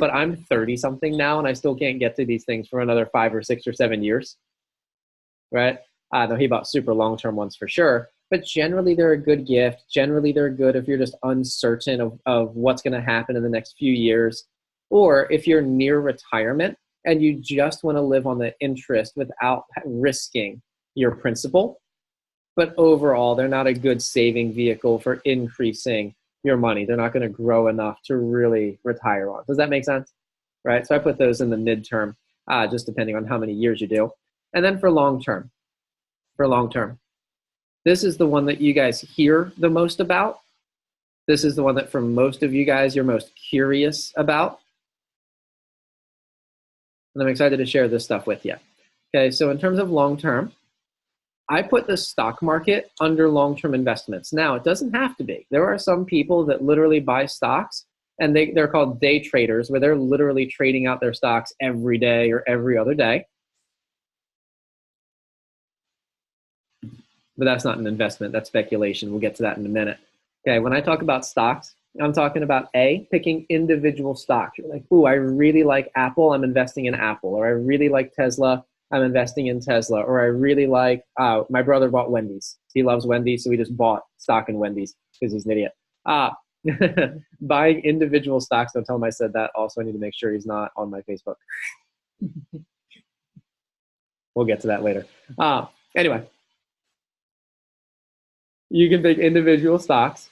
But I'm 30 something now and I still can't get to these things for another 5 or 6 or 7 years, right? No, he bought super long-term ones for sure, but generally they're a good gift. Generally they're good if you're just uncertain of what's going to happen in the next few years, or if you're near retirement and you just want to live on the interest without risking your principal. But overall, they're not a good saving vehicle for increasing your money. They're not going to grow enough to really retire on. Does that make sense? Right? So I put those in the midterm, just depending on how many years you do. And then for long term, this is the one that you guys hear the most about. This is the one that for most of you guys, you're most curious about. And I'm excited to share this stuff with you. Okay, so in terms of long term, I put the stock market under long-term investments. Now, it doesn't have to be. There are some people that literally buy stocks, and they're called day traders, where they're literally trading out their stocks every day or every other day. But that's not an investment. That's speculation. We'll get to that in a minute. Okay, when I talk about stocks, I'm talking about picking individual stocks. You're like, ooh, I really like Apple. I'm investing in Apple. Or I really like Tesla. I'm investing in Tesla. Or I really like, my brother bought Wendy's. He loves Wendy's, so he just bought stock in Wendy's because he's an idiot. Buying individual stocks, don't tell him I said that. Also, I need to make sure he's not on my Facebook. We'll get to that later. Anyway, you can pick individual stocks.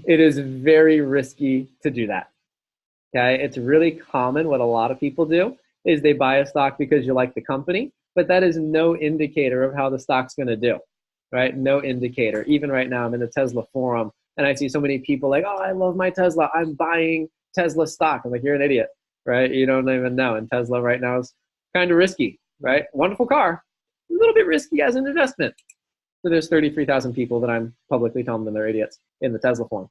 It is very risky to do that. Okay, it's really common. What a lot of people do is they buy a stock because you like the company, but that is no indicator of how the stock's going to do, right? No indicator. Even right now, I'm in the Tesla forum, and I see so many people like, oh, I love my Tesla. I'm buying Tesla stock. I'm like, you're an idiot, right? You don't even know. And Tesla right now is kind of risky, right? Wonderful car, a little bit risky as an investment. So there's 33,000 people that I'm publicly telling them they're idiots in the Tesla forum.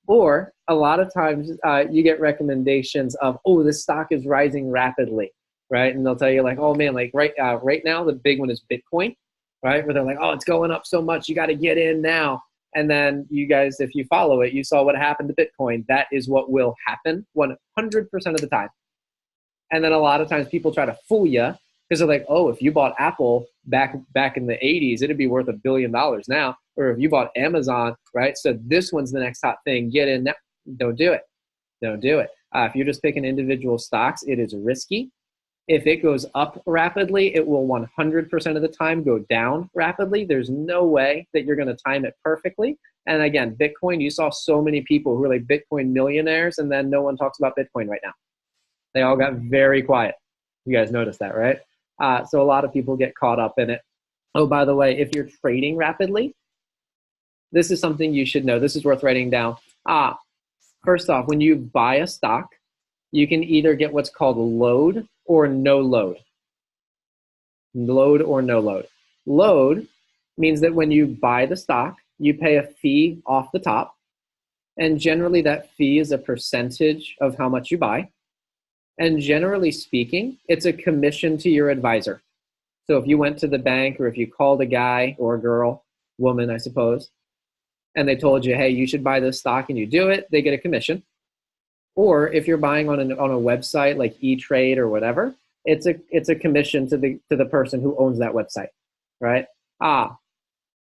Or a lot of times you get recommendations of, oh, this stock is rising rapidly, right? And they'll tell you like, oh man, like right now, the big one is Bitcoin, right? Where they're like, oh, it's going up so much, you got to get in now. And then you guys, if you follow it, you saw what happened to Bitcoin. That is what will happen 100% of the time. And then a lot of times people try to fool you because they're like, oh, if you bought Apple back in the 80s, it'd be worth $1 billion now. Or if you bought Amazon, right? So this one's the next hot thing. Get in now. Don't do it. Don't do it. If you're just picking individual stocks, it is risky. If it goes up rapidly, it will 100% of the time go down rapidly. There's no way that you're going to time it perfectly. And again, Bitcoin, you saw so many people who are like Bitcoin millionaires, and then no one talks about Bitcoin right now. They all got very quiet. You guys noticed that, right? So a lot of people get caught up in it. Oh, by the way, if you're trading rapidly, This is something you should know. This is worth writing down. First off, when you buy a stock, you can either get what's called load or no load. Load or no load. Load means that when you buy the stock, you pay a fee off the top. And generally that fee is a percentage of how much you buy. And generally speaking, it's a commission to your advisor. So if you went to the bank or if you called a guy or a girl, woman, I suppose, and they told you, hey, you should buy this stock and you do it, they get a commission. Or if you're buying on a website like E-Trade or whatever, it's a commission to the person who owns that website, right?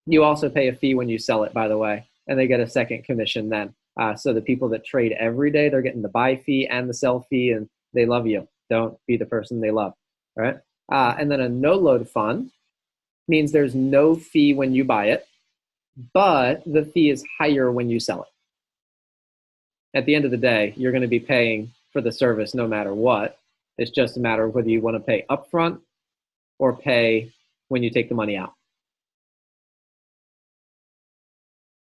You also pay a fee when you sell it, by the way, and they get a second commission then. So the people that trade every day, they're getting the buy fee and the sell fee, and they love you. Don't be the person they love, right? And then a no-load fund means there's no fee when you buy it, but the fee is higher when you sell it. At the end of the day, you're going to be paying for the service no matter what. It's just a matter of whether you want to pay upfront or pay when you take the money out.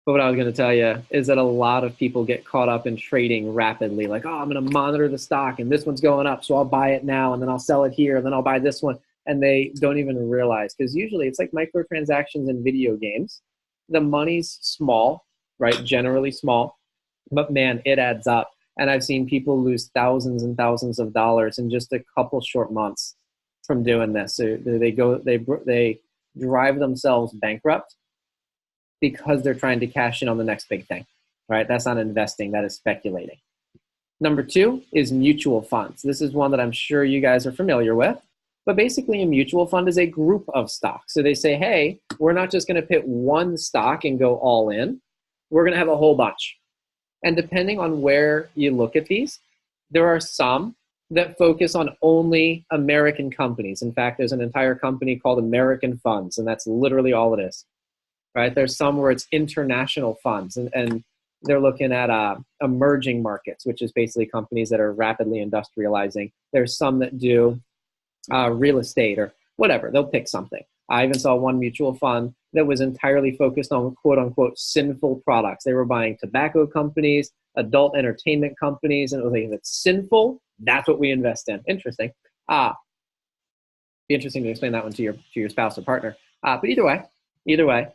But what I was going to tell you is that a lot of people get caught up in trading rapidly. Like, oh, I'm going to monitor the stock and this one's going up, so I'll buy it now and then I'll sell it here and then I'll buy this one. And they don't even realize, because usually it's like microtransactions in video games. The money's small, right? Generally small, but man, it adds up. And I've seen people lose thousands and thousands of dollars in just a couple short months from doing this. So they drive themselves bankrupt because they're trying to cash in on the next big thing, right? That's not investing, that is speculating. Number two is mutual funds. This is one that I'm sure you guys are familiar with, but basically a mutual fund is a group of stocks. So they say, hey, we're not just gonna pick one stock and go all in, we're gonna have a whole bunch. And depending on where you look at these, there are some that focus on only American companies. In fact, there's an entire company called American Funds, and that's literally all it is. Right? There's some where it's international funds, and they're looking at emerging markets, which is basically companies that are rapidly industrializing. There's some that do real estate or whatever. They'll pick something. I even saw one mutual fund that was entirely focused on quote unquote sinful products. They were buying tobacco companies, adult entertainment companies, and it was like, if it's sinful, that's what we invest in. Interesting. Be interesting to explain that one to your spouse or partner. But either way,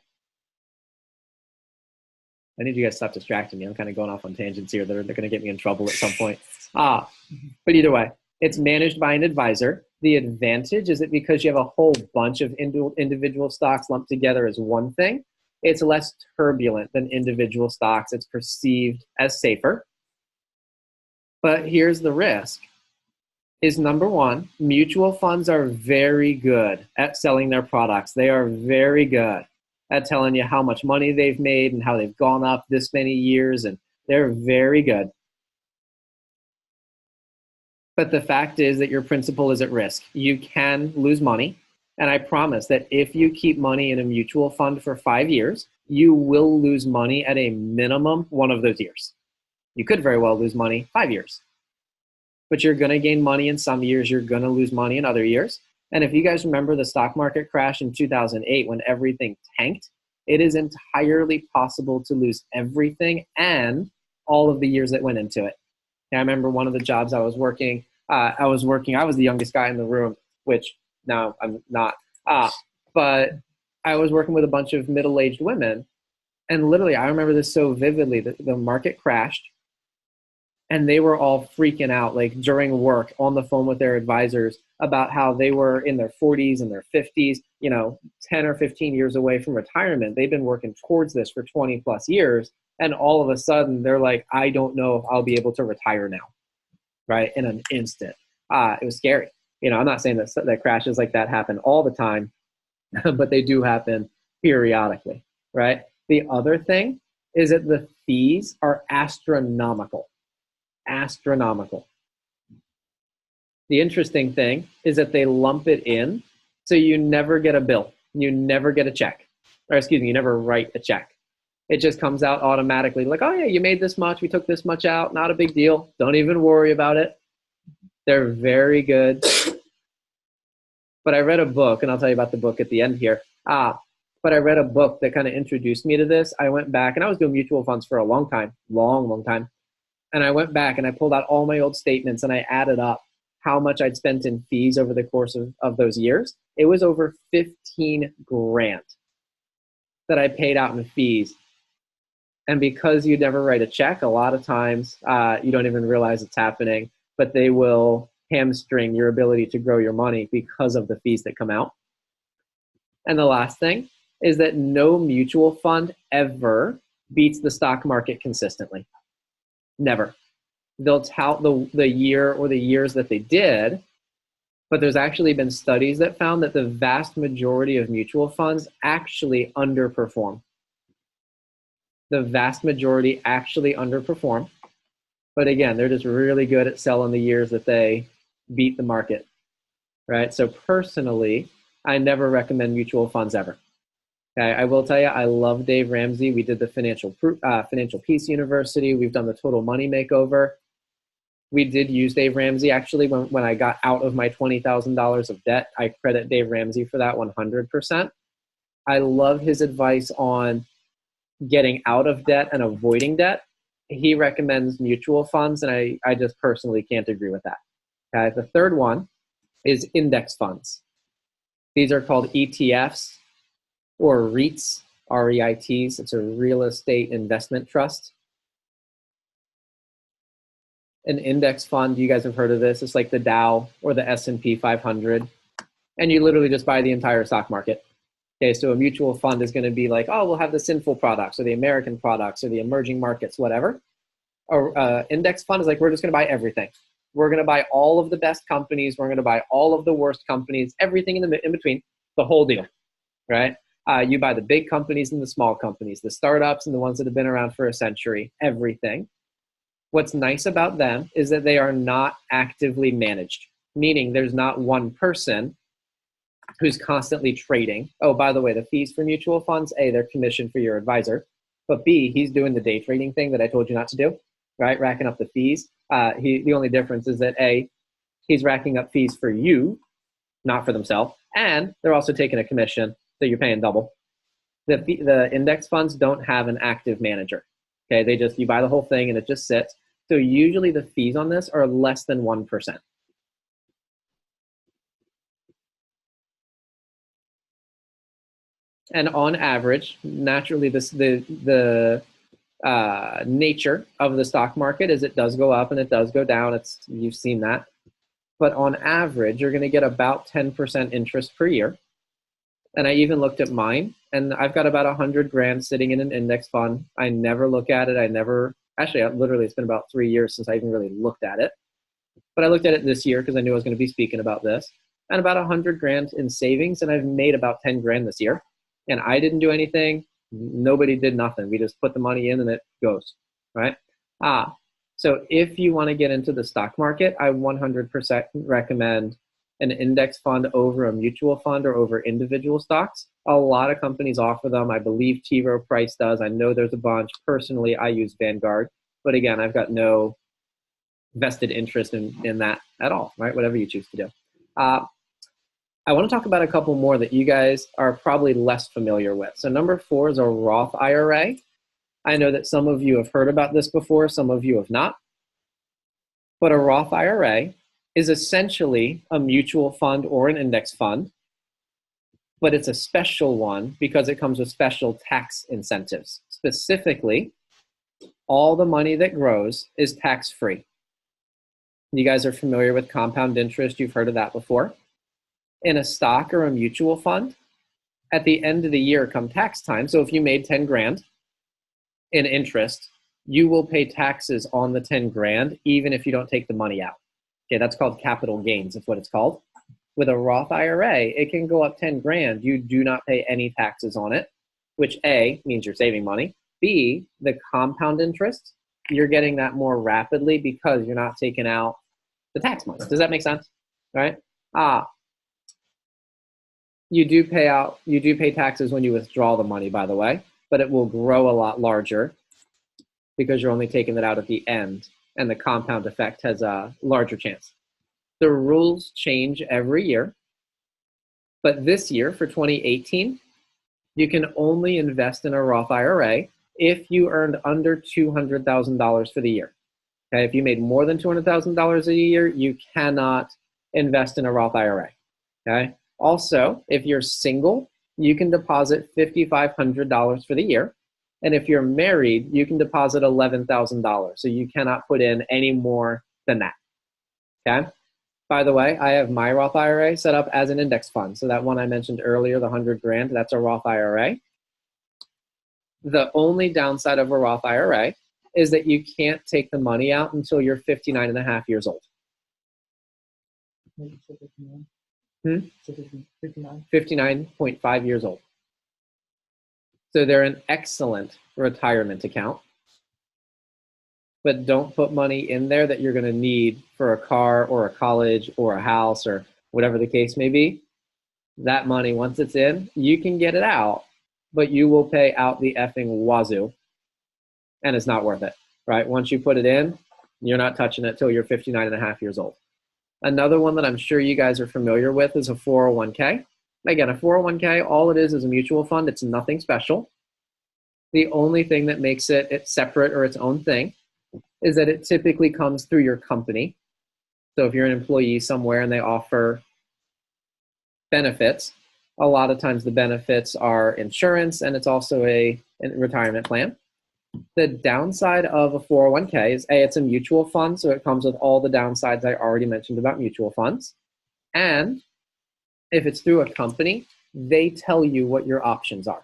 I need you guys to stop distracting me. I'm kind of going off on tangents here that are going to get me in trouble at some point. But either way, it's managed by an advisor. The advantage is that because you have a whole bunch of individual stocks lumped together as one thing, it's less turbulent than individual stocks. It's perceived as safer. But here's the risk. Is number one, mutual funds are very good at selling their products. They are very good at telling you how much money they've made and how they've gone up this many years, and they're very good. But the fact is that your principal is at risk. You can lose money, and I promise that if you keep money in a mutual fund for 5 years, you will lose money at a minimum one of those years. You could very well lose money 5 years. But you're going to gain money in some years, you're going to lose money in other years. And if you guys remember the stock market crash in 2008 when everything tanked, it is entirely possible to lose everything and all of the years that went into it. I remember one of the jobs I was working, I was the youngest guy in the room, which now I'm not, but I was working with a bunch of middle-aged women. And literally, I remember this so vividly, that the market crashed and they were all freaking out, like during work on the phone with their advisors about how they were in their 40s and their 50s, 10 or 15 years away from retirement. They've been working towards this for 20 plus years. And all of a sudden they're like, I don't know if I'll be able to retire now, right? In an instant. It was scary. I'm not saying that crashes like that happen all the time, but they do happen periodically, right? The other thing is that the fees are astronomical. Astronomical. The interesting thing is that they lump it in, so you never get a bill. You never get a check. Or excuse me, you never write a check. It just comes out automatically like, oh yeah, you made this much, we took this much out, not a big deal. Don't even worry about it. They're very good. But I read a book, and I'll tell you about the book at the end here. But I read a book that kind of introduced me to this. I went back and I was doing mutual funds for a long time, long time. And I went back and I pulled out all my old statements and I added up how much I'd spent in fees over the course of those years. It was over 15 grand that I paid out in fees. And because you never write a check, a lot of times you don't even realize it's happening, but they will hamstring your ability to grow your money because of the fees that come out. And the last thing is that no mutual fund ever beats the stock market consistently. Never. They'll tout the year or the years that they did, but there's actually been studies that found that the vast majority of mutual funds actually underperform. The vast majority actually underperform. But again, they're just really good at selling the years that they beat the market, right? So personally, I never recommend mutual funds ever. Okay, I will tell you, I love Dave Ramsey. We did the Financial Peace University. We've done the Total Money Makeover. We did use Dave Ramsey. Actually, when I got out of my $20,000 of debt, I credit Dave Ramsey for that 100%. I love his advice on getting out of debt and avoiding debt. He recommends mutual funds, and I just personally can't agree with that. Okay, the third one is index funds. These are called ETFs or REITs, REITs. It's a real estate investment trust. An index fund, you guys have heard of this. It's like the Dow or the S&P 500. And you literally just buy the entire stock market. Okay, so a mutual fund is going to be like, oh, we'll have the sinful products or the American products or the emerging markets, whatever. Or index fund is like, we're just going to buy everything. We're going to buy all of the best companies. We're going to buy all of the worst companies, everything in between, the whole deal, right? You buy the big companies and the small companies, the startups and the ones that have been around for a century, everything. What's nice about them is that they are not actively managed, meaning there's not one person who's constantly trading. Oh, by the way, the fees for mutual funds, A, they're commissioned for your advisor, but B, he's doing the day trading thing that I told you not to do, right? Racking up the fees. The only difference is that A, he's racking up fees for you, not for themselves, and they're also taking a commission, so you're paying double. The index funds don't have an active manager. Okay, you buy the whole thing and it just sits. So usually the fees on this are less than 1%. And on average, naturally, the nature of the stock market is it does go up and it does go down. You've seen that. But on average, you're going to get about 10% interest per year. And I even looked at mine, and I've got about 100 grand sitting in an index fund. I never look at it. Literally, it's been about 3 years since I even really looked at it. But I looked at it this year because I knew I was going to be speaking about this. And about 100 grand in savings, and I've made about 10 grand this year. And I didn't do anything. Nobody did nothing. We just put the money in and it goes, right? So if you want to get into the stock market, I 100% recommend an index fund over a mutual fund or over individual stocks. A lot of companies offer them. I believe T. Rowe Price does. I know there's a bunch. Personally, I use Vanguard. But again, I've got no vested interest in that at all, right? Whatever you choose to do. I want to talk about a couple more that you guys are probably less familiar with. So number 4 is a Roth IRA. I know that some of you have heard about this before. Some of you have not. But a Roth IRA is essentially a mutual fund or an index fund, but it's a special one because it comes with special tax incentives. Specifically, all the money that grows is tax-free. You guys are familiar with compound interest. You've heard of that before. In a stock or a mutual fund, at the end of the year come tax time, so if you made 10 grand in interest, you will pay taxes on the 10 grand even if you don't take the money out. Okay, that's called capital gains, is what it's called. With a Roth IRA, it can go up 10 grand. You do not pay any taxes on it, which A, means you're saving money. B, the compound interest, you're getting that more rapidly because you're not taking out the tax money. Does that make sense? Right? You do pay taxes when you withdraw the money, by the way, but it will grow a lot larger because you're only taking it out at the end, and the compound effect has a larger chance. The rules change every year, but this year for 2018, You can only invest in a Roth IRA if you earned under $200,000 for the year. Okay, if you made more than $200,000 a year, you cannot invest in a Roth IRA. Okay. Also, if you're single, you can deposit $5,500 for the year. And if you're married, you can deposit $11,000. So you cannot put in any more than that. Okay. By the way, I have my Roth IRA set up as an index fund. So that one I mentioned earlier, the 100 grand, that's a Roth IRA. The only downside of a Roth IRA is that you can't take the money out until you're 59 and a half years old. 59.5 years old. So they're an excellent retirement account, but don't put money in there that you're going to need for a car or a college or a house or whatever the case may be. That money, once it's in, you can get it out, but you will pay out the effing wazoo, and it's not worth it, right? Once you put it in, you're not touching it till you're 59 and a half years old. Another one that I'm sure you guys are familiar with is a 401k. Again, a 401k, all it is a mutual fund. It's nothing special. The only thing that makes it separate or its own thing is that it typically comes through your company. So if you're an employee somewhere and they offer benefits, a lot of times the benefits are insurance, and it's also a retirement plan. The downside of a 401k is it's a mutual fund, so it comes with all the downsides I already mentioned about mutual funds. And if it's through a company, they tell you what your options are.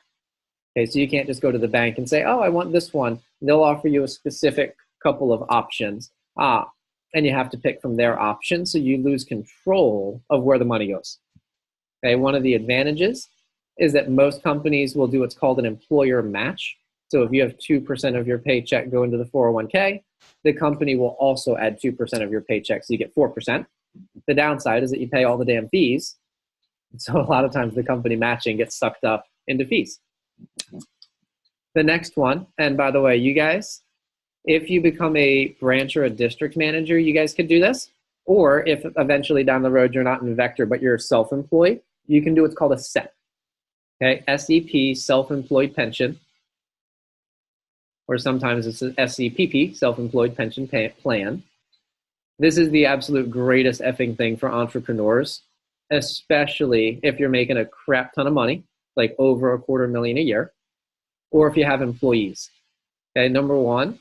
Okay, so you can't just go to the bank and say, oh, I want this one. They'll offer you a specific couple of options, and you have to pick from their options, so you lose control of where the money goes. Okay, one of the advantages is that most companies will do what's called an employer match. So if you have 2% of your paycheck go into the 401k, the company will also add 2% of your paycheck, so you get 4%. The downside is that you pay all the damn fees. So a lot of times the company matching gets sucked up into fees. The next one, and by the way, you guys, if you become a branch or a district manager, you guys could do this. Or if eventually down the road you're not in Vector, but you're self-employed, you can do what's called a SEP. Okay, SEP, self-employed pension. Or sometimes it's an SEPP, self-employed pension plan. This is the absolute greatest effing thing for entrepreneurs, especially if you're making a crap ton of money, like over $250,000 a year, or if you have employees. Okay, number one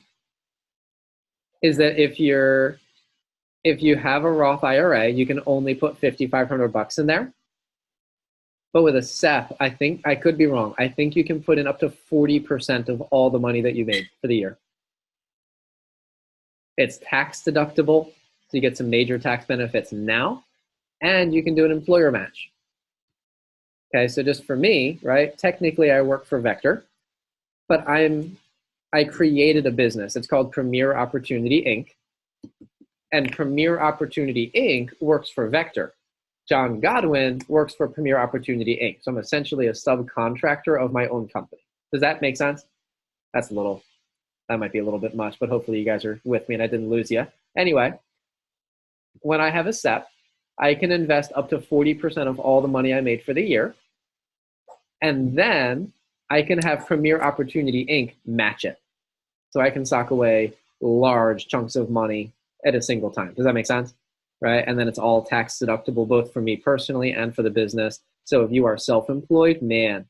is that if you have a Roth IRA, you can only put $5,500 in there. But with a SEP, I think, I could be wrong, I think you can put in up to 40% of all the money that you made for the year. It's tax deductible, so you get some major tax benefits now, and you can do an employer match. Okay, so just for me, right, technically I work for Vector, but I created a business. It's called Premier Opportunity, Inc. And Premier Opportunity, Inc. works for Vector. John Godwin works for Premier Opportunity, Inc. So I'm essentially a subcontractor of my own company. Does that make sense? That might be a little bit much, but hopefully you guys are with me and I didn't lose you. Anyway, when I have a SEP, I can invest up to 40% of all the money I made for the year. And then I can have Premier Opportunity, Inc. match it. So I can sock away large chunks of money at a single time. Does that make sense? Right? And then it's all tax deductible, both for me personally and for the business. So if you are self-employed, man,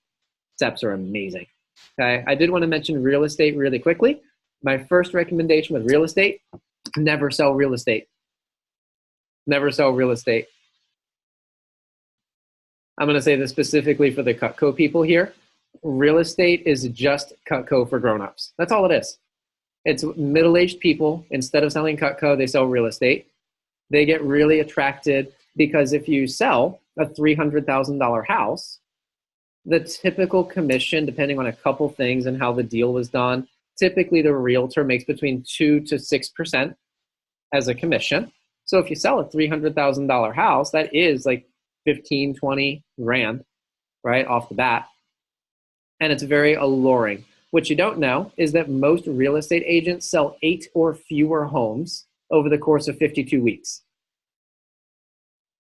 SEPs are amazing. Okay. I did want to mention real estate really quickly. My first recommendation with real estate, never sell real estate. Never sell real estate. I'm going to say this specifically for the Cutco people here. Real estate is just Cutco for grown-ups. That's all it is. It's middle-aged people. Instead of selling Cutco, they sell real estate. They get really attracted because if you sell a $300,000 house, the typical commission, depending on a couple things and how the deal was done, typically the realtor makes between 2 to 6% as a commission. So if you sell a $300,000 house, that is like 15, 20 grand, right, off the bat. And it's very alluring. What you don't know is that most real estate agents sell 8 or fewer homes over the course of 52 weeks.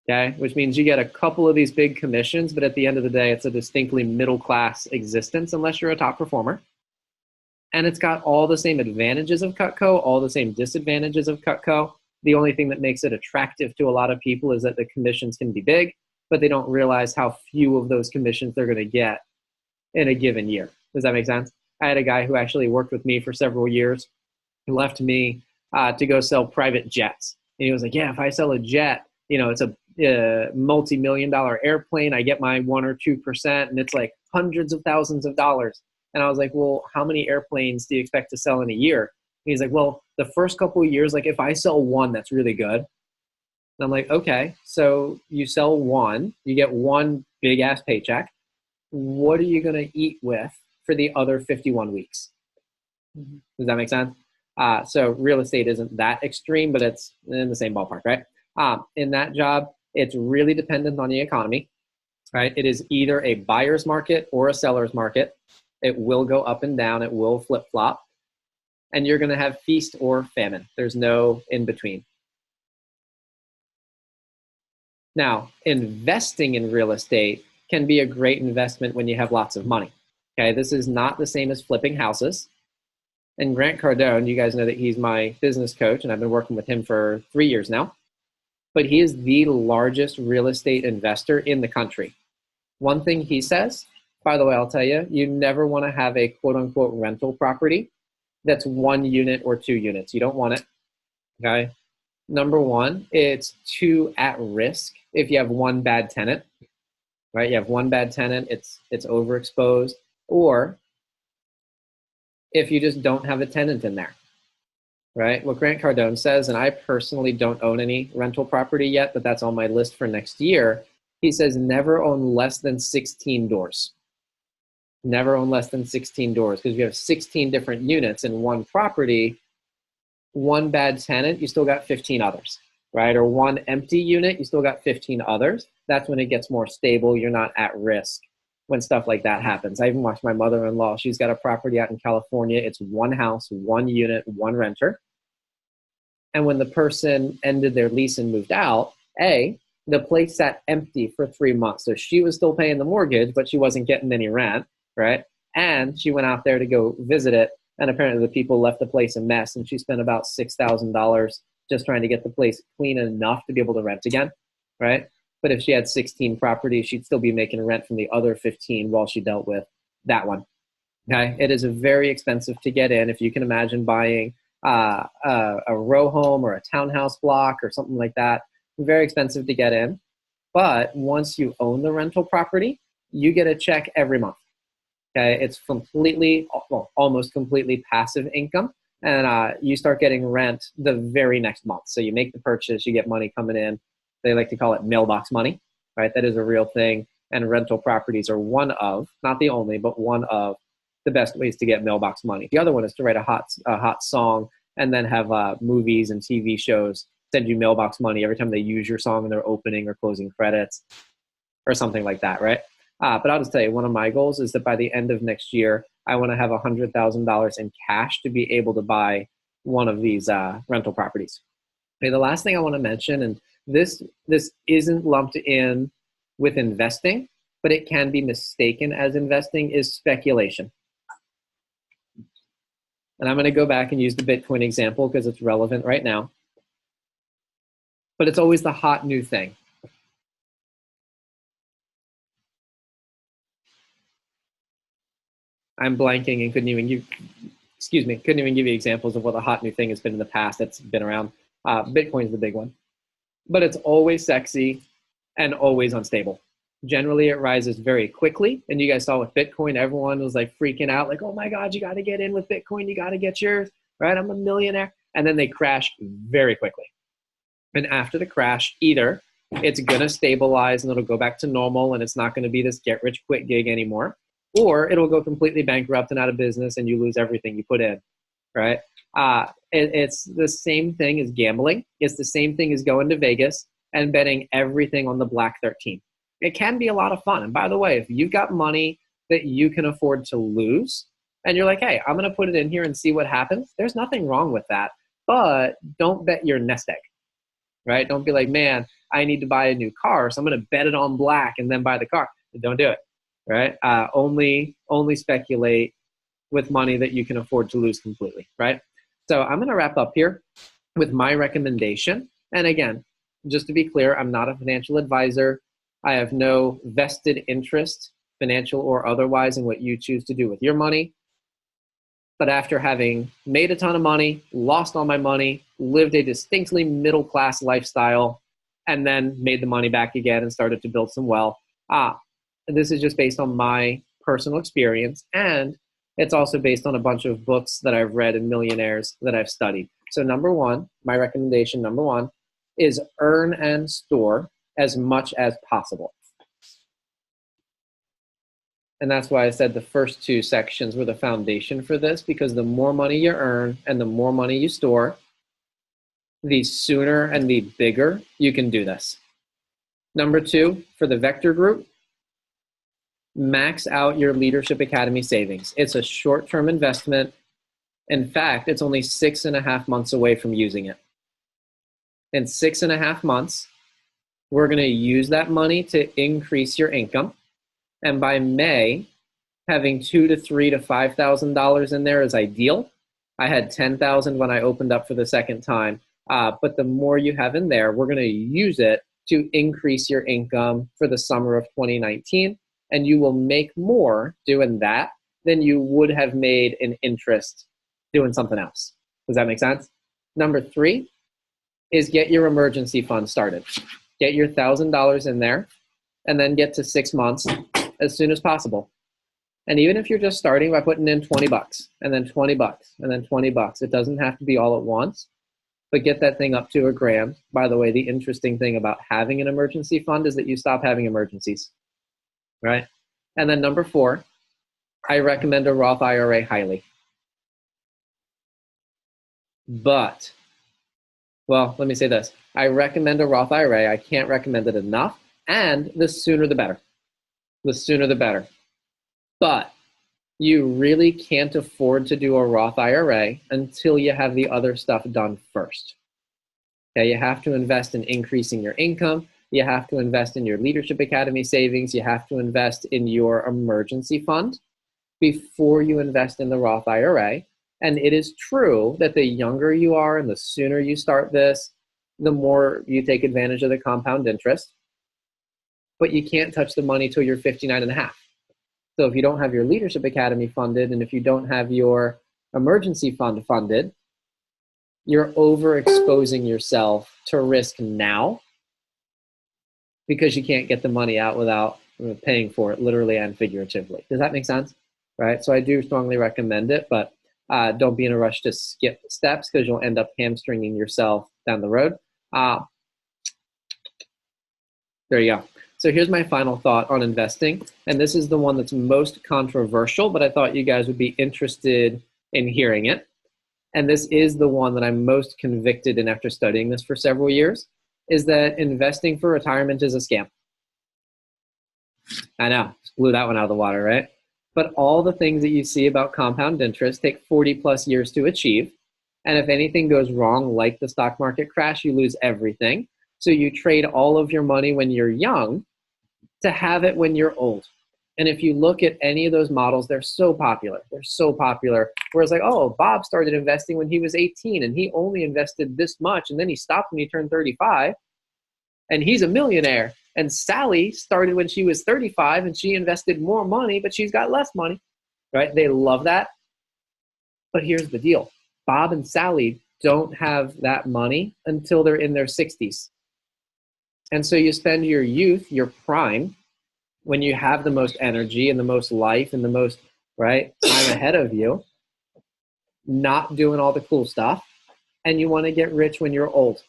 Okay, which means you get a couple of these big commissions, but at the end of the day, it's a distinctly middle class existence unless you're a top performer. And it's got all the same advantages of Cutco, all the same disadvantages of Cutco. The only thing that makes it attractive to a lot of people is that the commissions can be big, but they don't realize how few of those commissions they're going to get in a given year. Does that make sense? I had a guy who actually worked with me for several years, who left me to go sell private jets. And he was like, yeah, if I sell a jet, it's a multi-million-dollar airplane. I get my 1 or 2%, and it's like hundreds of thousands of dollars. And I was like, well, how many airplanes do you expect to sell in a year? And he's like, well, the first couple of years, like if I sell one, that's really good. And I'm like, okay, so you sell one, you get one big ass paycheck. What are you going to eat with for the other 51 weeks? Does that make sense? So real estate isn't that extreme, but it's in the same ballpark, right? In that job, it's really dependent on the economy, right? It is either a buyer's market or a seller's market. It will go up and down. It will flip-flop. And you're going to have feast or famine. There's no in between. Now, investing in real estate can be a great investment when you have lots of money. Okay, this is not the same as flipping houses. And Grant Cardone, you guys know that he's my business coach, and I've been working with him for 3 years now. But he is the largest real estate investor in the country. One thing he says, by the way, I'll tell you, you never want to have a quote unquote rental property that's 1 unit or 2 units. You don't want it. Okay. Number one, it's too at risk if you have one bad tenant, right? You have one bad tenant, it's overexposed, or if you just don't have a tenant in there, right? What Grant Cardone says, and I personally don't own any rental property yet, but that's on my list for next year. He says never own less than 16 doors. Never own less than 16 doors, because if you have 16 different units in one property, one bad tenant, you still got 15 others, right? Or one empty unit, you still got 15 others. That's when it gets more stable. You're not at risk when stuff like that happens. I even watched my mother-in-law. She's got a property out in California. It's one house, one unit, one renter. And when the person ended their lease and moved out, the place sat empty for 3 months. So she was still paying the mortgage, but she wasn't getting any rent, right? And she went out there to go visit it. And apparently the people left the place a mess. And she spent about $6,000 just trying to get the place clean enough to be able to rent again, right? But if she had 16 properties, she'd still be making rent from the other 15 while she dealt with that one. Okay, it is very expensive to get in. If you can imagine buying a row home or a townhouse block or something like that, very expensive to get in. But once you own the rental property, you get a check every month. Okay, it's completely, well, almost completely passive income, and you start getting rent the very next month. So you make the purchase, you get money coming in. They like to call it mailbox money, right? That is a real thing, and rental properties are one of, not the only, but one of the best ways to get mailbox money. The other one is to write a hot song and then have movies and TV shows send you mailbox money every time they use your song in their opening or closing credits or something like that, right? But I'll just tell you, one of my goals is that by the end of next year, I want to have $100,000 in cash to be able to buy one of these rental properties. Okay, the last thing I want to mention, and this isn't lumped in with investing, but it can be mistaken as investing, is speculation. And I'm going to go back and use the Bitcoin example because it's relevant right now. But it's always the hot new thing. I'm blanking and couldn't even give you examples of what a hot new thing has been in the past that's been around. Bitcoin's the big one. But it's always sexy and always unstable. Generally, it rises very quickly. And you guys saw with Bitcoin, everyone was like freaking out, like, oh my God, you got to get in with Bitcoin. You got to get yours, right? I'm a millionaire. And then they crash very quickly. And after the crash, either it's going to stabilize and it'll go back to normal and it's not going to be this get rich quick gig anymore, or it'll go completely bankrupt and out of business and you lose everything you put in, right? It's the same thing as gambling. It's the same thing as going to Vegas and betting everything on the Black 13. It can be a lot of fun. And by the way, if you've got money that you can afford to lose and you're like, hey, I'm going to put it in here and see what happens, there's nothing wrong with that. But don't bet your nest egg, right? Don't be like, man, I need to buy a new car, so I'm going to bet it on black and then buy the car. Don't do it, right? Only speculate with money that you can afford to lose completely, right? So I'm going to wrap up here with my recommendation. And again, just to be clear, I'm not a financial advisor. I have no vested interest, financial or otherwise, in what you choose to do with your money. But after having made a ton of money, lost all my money, lived a distinctly middle-class lifestyle, and then made the money back again and started to build some wealth, this is just based on my personal experience, and it's also based on a bunch of books that I've read and millionaires that I've studied. So number one, my recommendation number one is earn and store as much as possible. And that's why I said the first two sections were the foundation for this, because the more money you earn and the more money you store, the sooner and the bigger you can do this. Number two, for the Vector Group, max out your Leadership Academy savings. It's a short-term investment. In fact, it's only 6.5 months away from using it. In 6.5 months, we're going to use that money to increase your income. And by May, having $2,000 to $3,000 to $5,000 in there is ideal. I had $10,000 when I opened up for the second time. But the more you have in there, we're going to use it to increase your income for the summer of 2019. And you will make more doing that than you would have made in interest doing something else. Does that make sense? Number three is get your emergency fund started. Get your $1,000 in there and then get to 6 months as soon as possible. And even if you're just starting by putting in $20 and then $20 and then $20, it doesn't have to be all at once, but get that thing up to $1,000. By the way, the interesting thing about having an emergency fund is that you stop having emergencies, right? And then number four, I recommend a Roth IRA highly. But, well, let me say this. I recommend a Roth IRA. I can't recommend it enough. And the sooner the better. The sooner the better. But you really can't afford to do a Roth IRA until you have the other stuff done first. Okay, you have to invest in increasing your income. You have to invest in your Leadership Academy savings. You have to invest in your emergency fund before you invest in the Roth IRA. And it is true that the younger you are and the sooner you start this, the more you take advantage of the compound interest. But you can't touch the money till you're 59 and a half. So if you don't have your Leadership Academy funded and if you don't have your emergency fund funded, you're overexposing yourself to risk now because you can't get the money out without paying for it, literally and figuratively. Does that make sense? Right? So I do strongly recommend it, but don't be in a rush to skip steps because you'll end up hamstringing yourself down the road. There you go. So here's my final thought on investing, and this is the one that's most controversial, but I thought you guys would be interested in hearing it. And this is the one that I'm most convicted in after studying this for several years, is that investing for retirement is a scam. I know, blew that one out of the water, right? But all the things that you see about compound interest take 40 plus years to achieve. And if anything goes wrong, like the stock market crash, you lose everything. So you trade all of your money when you're young to have it when you're old. And if you look at any of those models, they're so popular. They're so popular. Whereas like, oh, Bob started investing when he was 18 and he only invested this much and then he stopped when he turned 35 and he's a millionaire. And Sally started when she was 35 and she invested more money, but she's got less money, right? They love that. But here's the deal. Bob and Sally don't have that money until they're in their 60s. And so you spend your youth, your prime, when you have the most energy and the most life and the most, right, time ahead of you, not doing all the cool stuff, and you want to get rich when you're old,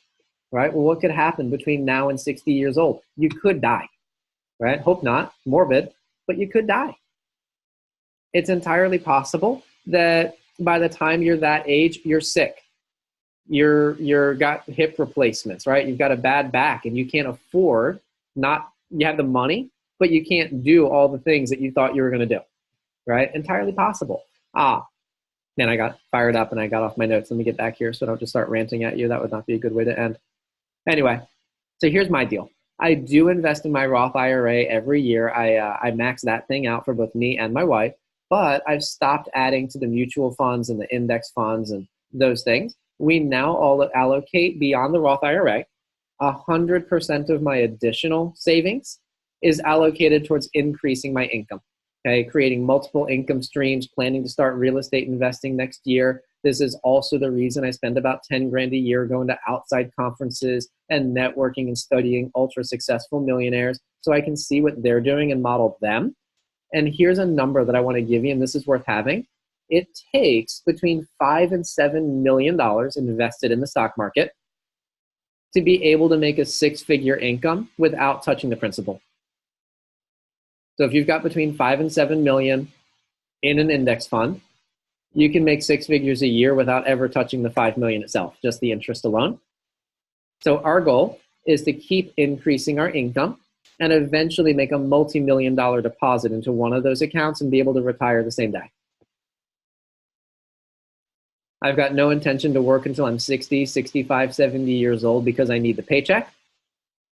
right? Well, what could happen between now and 60 years old? You could die, right? Hope not, morbid, but you could die. It's entirely possible that by the time you're that age, you're sick. You're got hip replacements, right? You've got a bad back and you can't afford you have the money, but you can't do all the things that you thought you were going to do, right? Entirely possible. Man, I got fired up and I got off my notes. Let me get back here so I don't just start ranting at you. That would not be a good way to end. Anyway, So here's my deal. I do invest in my Roth IRA every year. I max that thing out for both me and my wife, but I've stopped adding to the mutual funds and the index funds and those things. We now all allocate beyond the Roth IRA. 100% of my additional savings is allocated towards increasing my income. Okay, creating multiple income streams, planning to start real estate investing next year. This is also the reason I spend about 10 grand a year going to outside conferences and networking and studying ultra successful millionaires so I can see what they're doing and model them. And here's a number that I want to give you, and this is worth having. It takes between $5 and $7 million invested in the stock market to be able to make a six-figure income without touching the principal. So if you've got between 5 and 7 million in an index fund, you can make six figures a year without ever touching the 5 million itself, just the interest alone. So our goal is to keep increasing our income and eventually make a multi-million-dollar deposit into one of those accounts and be able to retire the same day. I've got no intention to work until I'm 60, 65, 70 years old because I need the paycheck.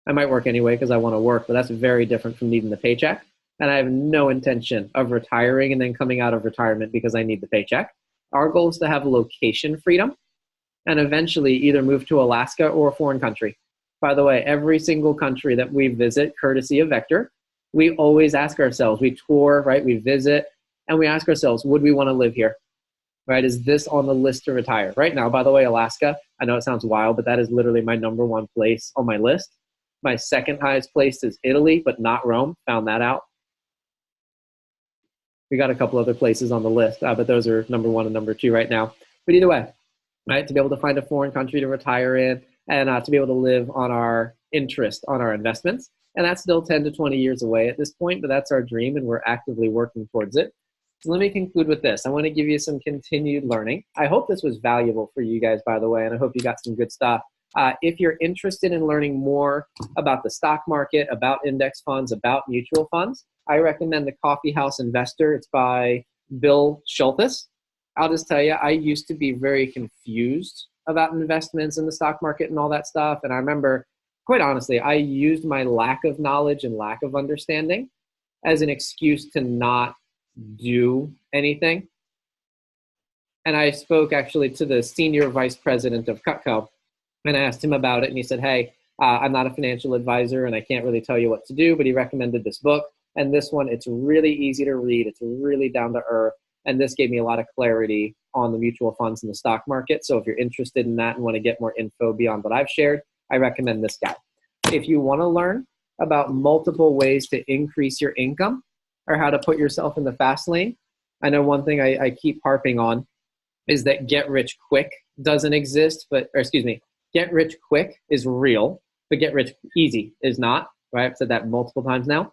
I might work anyway because I want to work, but that's very different from needing the paycheck. And I have no intention of retiring and then coming out of retirement because I need the paycheck. Our goal is to have location freedom and eventually either move to Alaska or a foreign country. By the way, every single country that we visit, courtesy of Vector, we always ask ourselves, we tour, right? We visit, and we ask ourselves, would we want to live here? Right? Is this on the list to retire? Right now, by the way, Alaska, I know it sounds wild, but that is literally my number one place on my list. My second highest place is Italy, but not Rome. Found that out. We got a couple other places on the list, but those are number one and number two right now. But either way, right, to be able to find a foreign country to retire in and to be able to live on our interest, on our investments. And that's still 10 to 20 years away at this point, but that's our dream and we're actively working towards it. So let me conclude with this. I want to give you some continued learning. I hope this was valuable for you guys, by the way, and I hope you got some good stuff. If you're interested in learning more about the stock market, about index funds, about mutual funds, I recommend The Coffee House Investor. It's by Bill Schultes. I'll just tell you, I used to be very confused about investments in the stock market and all that stuff. And I remember, quite honestly, I used my lack of knowledge and lack of understanding as an excuse to not do anything. And I spoke actually to the senior vice president of Cutco, and I asked him about it, and he said, hey, I'm not a financial advisor, and I can't really tell you what to do, but he recommended this book. And this one, it's really easy to read. It's really down to earth. And this gave me a lot of clarity on the mutual funds and the stock market. So if you're interested in that and want to get more info beyond what I've shared, I recommend this guy. If you want to learn about multiple ways to increase your income or how to put yourself in the fast lane, I know one thing I keep harping on is that get rich quick doesn't exist, get rich quick is real, but get rich easy is not, right? I've said that multiple times now.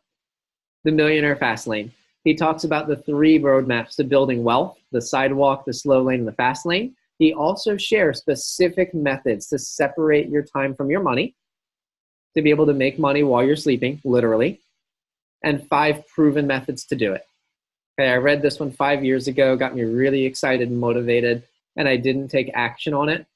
The Millionaire Fast Lane. He talks about the 3 roadmaps to building wealth: the sidewalk, the slow lane, and the fast lane. He also shares specific methods to separate your time from your money, to be able to make money while you're sleeping, literally, and 5 proven methods to do it. Okay, I read this one 5 years ago, got me really excited and motivated, and I didn't take action on it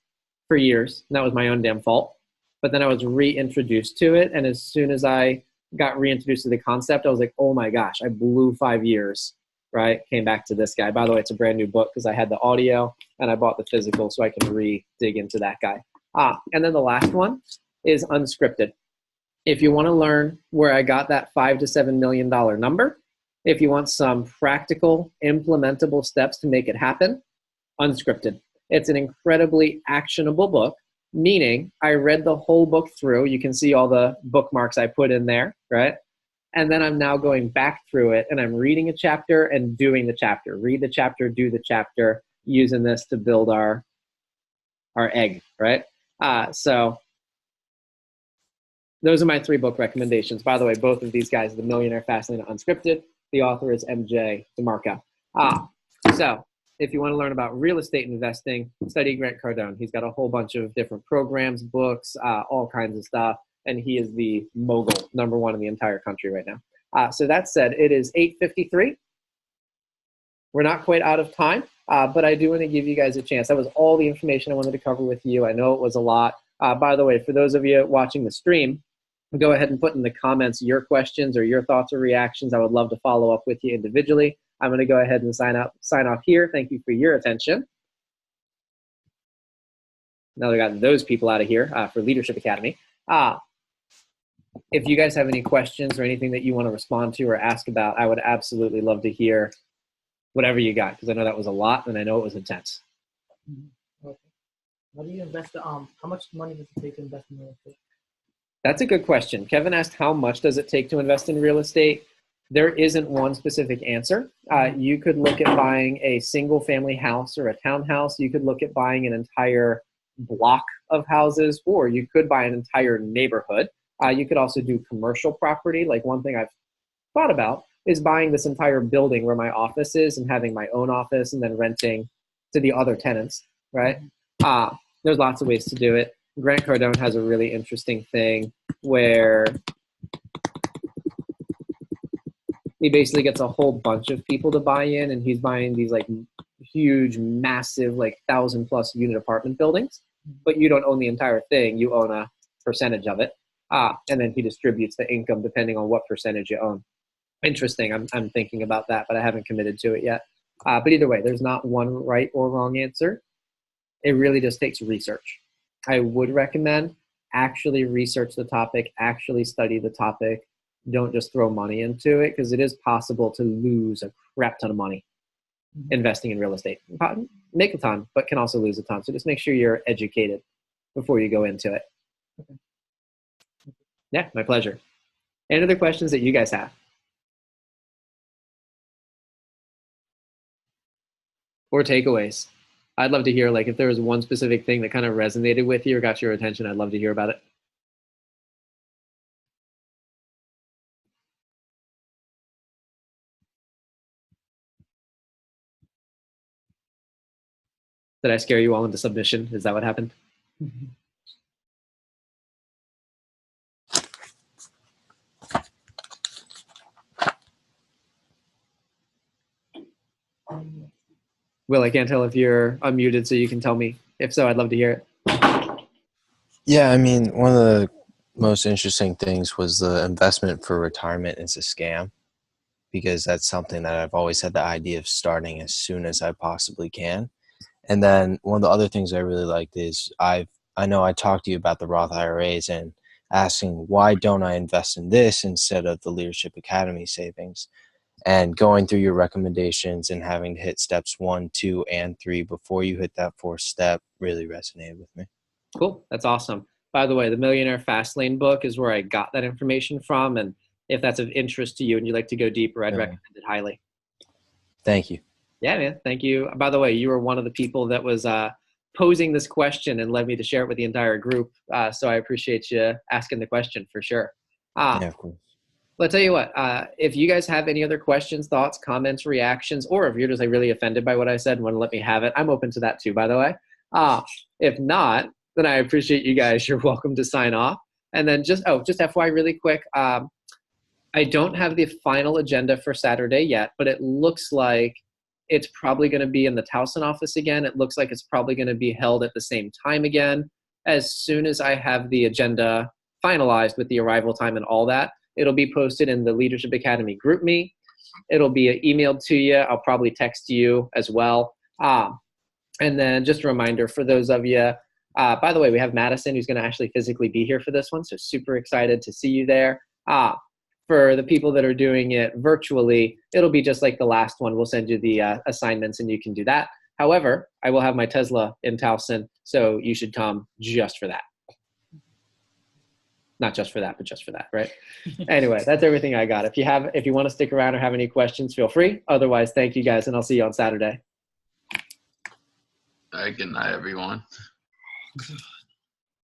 for years. And that was my own damn fault. But then I was reintroduced to it, and as soon as I got reintroduced to the concept, I was like, oh my gosh, I blew 5 years, right? Came back to this guy. By the way, it's a brand new book because I had the audio and I bought the physical so I can dig into that guy. And then the last one is unscripted. If you want to learn where I got that $5 to $7 million number, if you want some practical, implementable steps to make it happen, unscripted. It's an incredibly actionable book. Meaning, I read the whole book through. You can see all the bookmarks I put in there, right? And then I'm now going back through it, and I'm reading a chapter and doing the chapter. Read the chapter, do the chapter, using this to build our egg, right? So those are my 3 book recommendations. By the way, both of these guys, The Millionaire Fast Lane Unscripted. The author is MJ DeMarco. So if you want to learn about real estate investing, study Grant Cardone. He's got a whole bunch of different programs, books, all kinds of stuff. And he is the mogul, #1 in the entire country right now. So that said, it is 8:53. We're not quite out of time, but I do want to give you guys a chance. That was all the information I wanted to cover with you. I know it was a lot. By the way, for those of you watching the stream, go ahead and put in the comments your questions or your thoughts or reactions. I would love to follow up with you individually. I'm going to go ahead and sign off here. Thank you for your attention. Now that I got those people out of here for Leadership Academy. If you guys have any questions or anything that you want to respond to or ask about, I would absolutely love to hear whatever you got, because I know that was a lot and I know it was intense. Okay. How do you invest? How much money does it take to invest in real estate? That's a good question. Kevin asked, how much does it take to invest in real estate? There isn't one specific answer. You could look at buying a single family house or a townhouse. You could look at buying an entire block of houses, or you could buy an entire neighborhood. You could also do commercial property. Like, one thing I've thought about is buying this entire building where my office is and having my own office and then renting to the other tenants, right? There's lots of ways to do it. Grant Cardone has a really interesting thing where he basically gets a whole bunch of people to buy in, and he's buying these like huge, massive, like 1,000+ unit apartment buildings, but you don't own the entire thing. You own a percentage of it. And then he distributes the income depending on what percentage you own. Interesting. I'm thinking about that, but I haven't committed to it yet. But either way, there's not one right or wrong answer. It really just takes research. I would recommend actually research the topic, actually study the topic. Don't just throw money into it, because it is possible to lose a crap ton of money investing in real estate. Make a ton, but can also lose a ton. So just make sure you're educated before you go into it. Okay. Yeah, my pleasure. Any other questions that you guys have? Or takeaways? I'd love to hear, like, if there was one specific thing that kind of resonated with you or got your attention, I'd love to hear about it. Did I scare you all into submission? Is that what happened? Will, I can't tell if you're unmuted, so you can tell me. If so, I'd love to hear it. Yeah, I mean, one of the most interesting things was the investment for retirement is a scam, because that's something that I've always had the idea of starting as soon as I possibly can. And then one of the other things I really liked is I know I talked to you about the Roth IRAs and asking, why don't I invest in this instead of the Leadership Academy savings? And going through your recommendations and having to hit steps 1, 2, and 3 before you hit that 4th step really resonated with me. Cool. That's awesome. By the way, the Millionaire Fastlane book is where I got that information from. And if that's of interest to you and you'd like to go deeper, I'd recommend it highly. Thank you. Yeah, man. Thank you. By the way, you were one of the people that was posing this question and led me to share it with the entire group. So I appreciate you asking the question for sure. Yeah, of course. Well, I'll tell you what, if you guys have any other questions, thoughts, comments, reactions, or if you're just like really offended by what I said and want to let me have it, I'm open to that too, by the way. If not, then I appreciate you guys. You're welcome to sign off. And then just FYI really quick, I don't have the final agenda for Saturday yet, but it looks like it's probably going to be in the Towson office again. It looks like it's probably going to be held at the same time again. As soon as I have the agenda finalized with the arrival time and all that, it'll be posted in the Leadership Academy group me. It'll be emailed to you. I'll probably text you as well. And then just a reminder for those of you, by the way, we have Madison who's going to actually physically be here for this one. So super excited to see you there. For the people that are doing it virtually, it'll be just like the last one. We'll send you the assignments and you can do that. However, I will have my Tesla in Towson, so you should come just for that. Not just for that, but just for that, right? Anyway, that's everything I got. If you want to stick around or have any questions, feel free. Otherwise, thank you guys, and I'll see you on Saturday. Good night, everyone.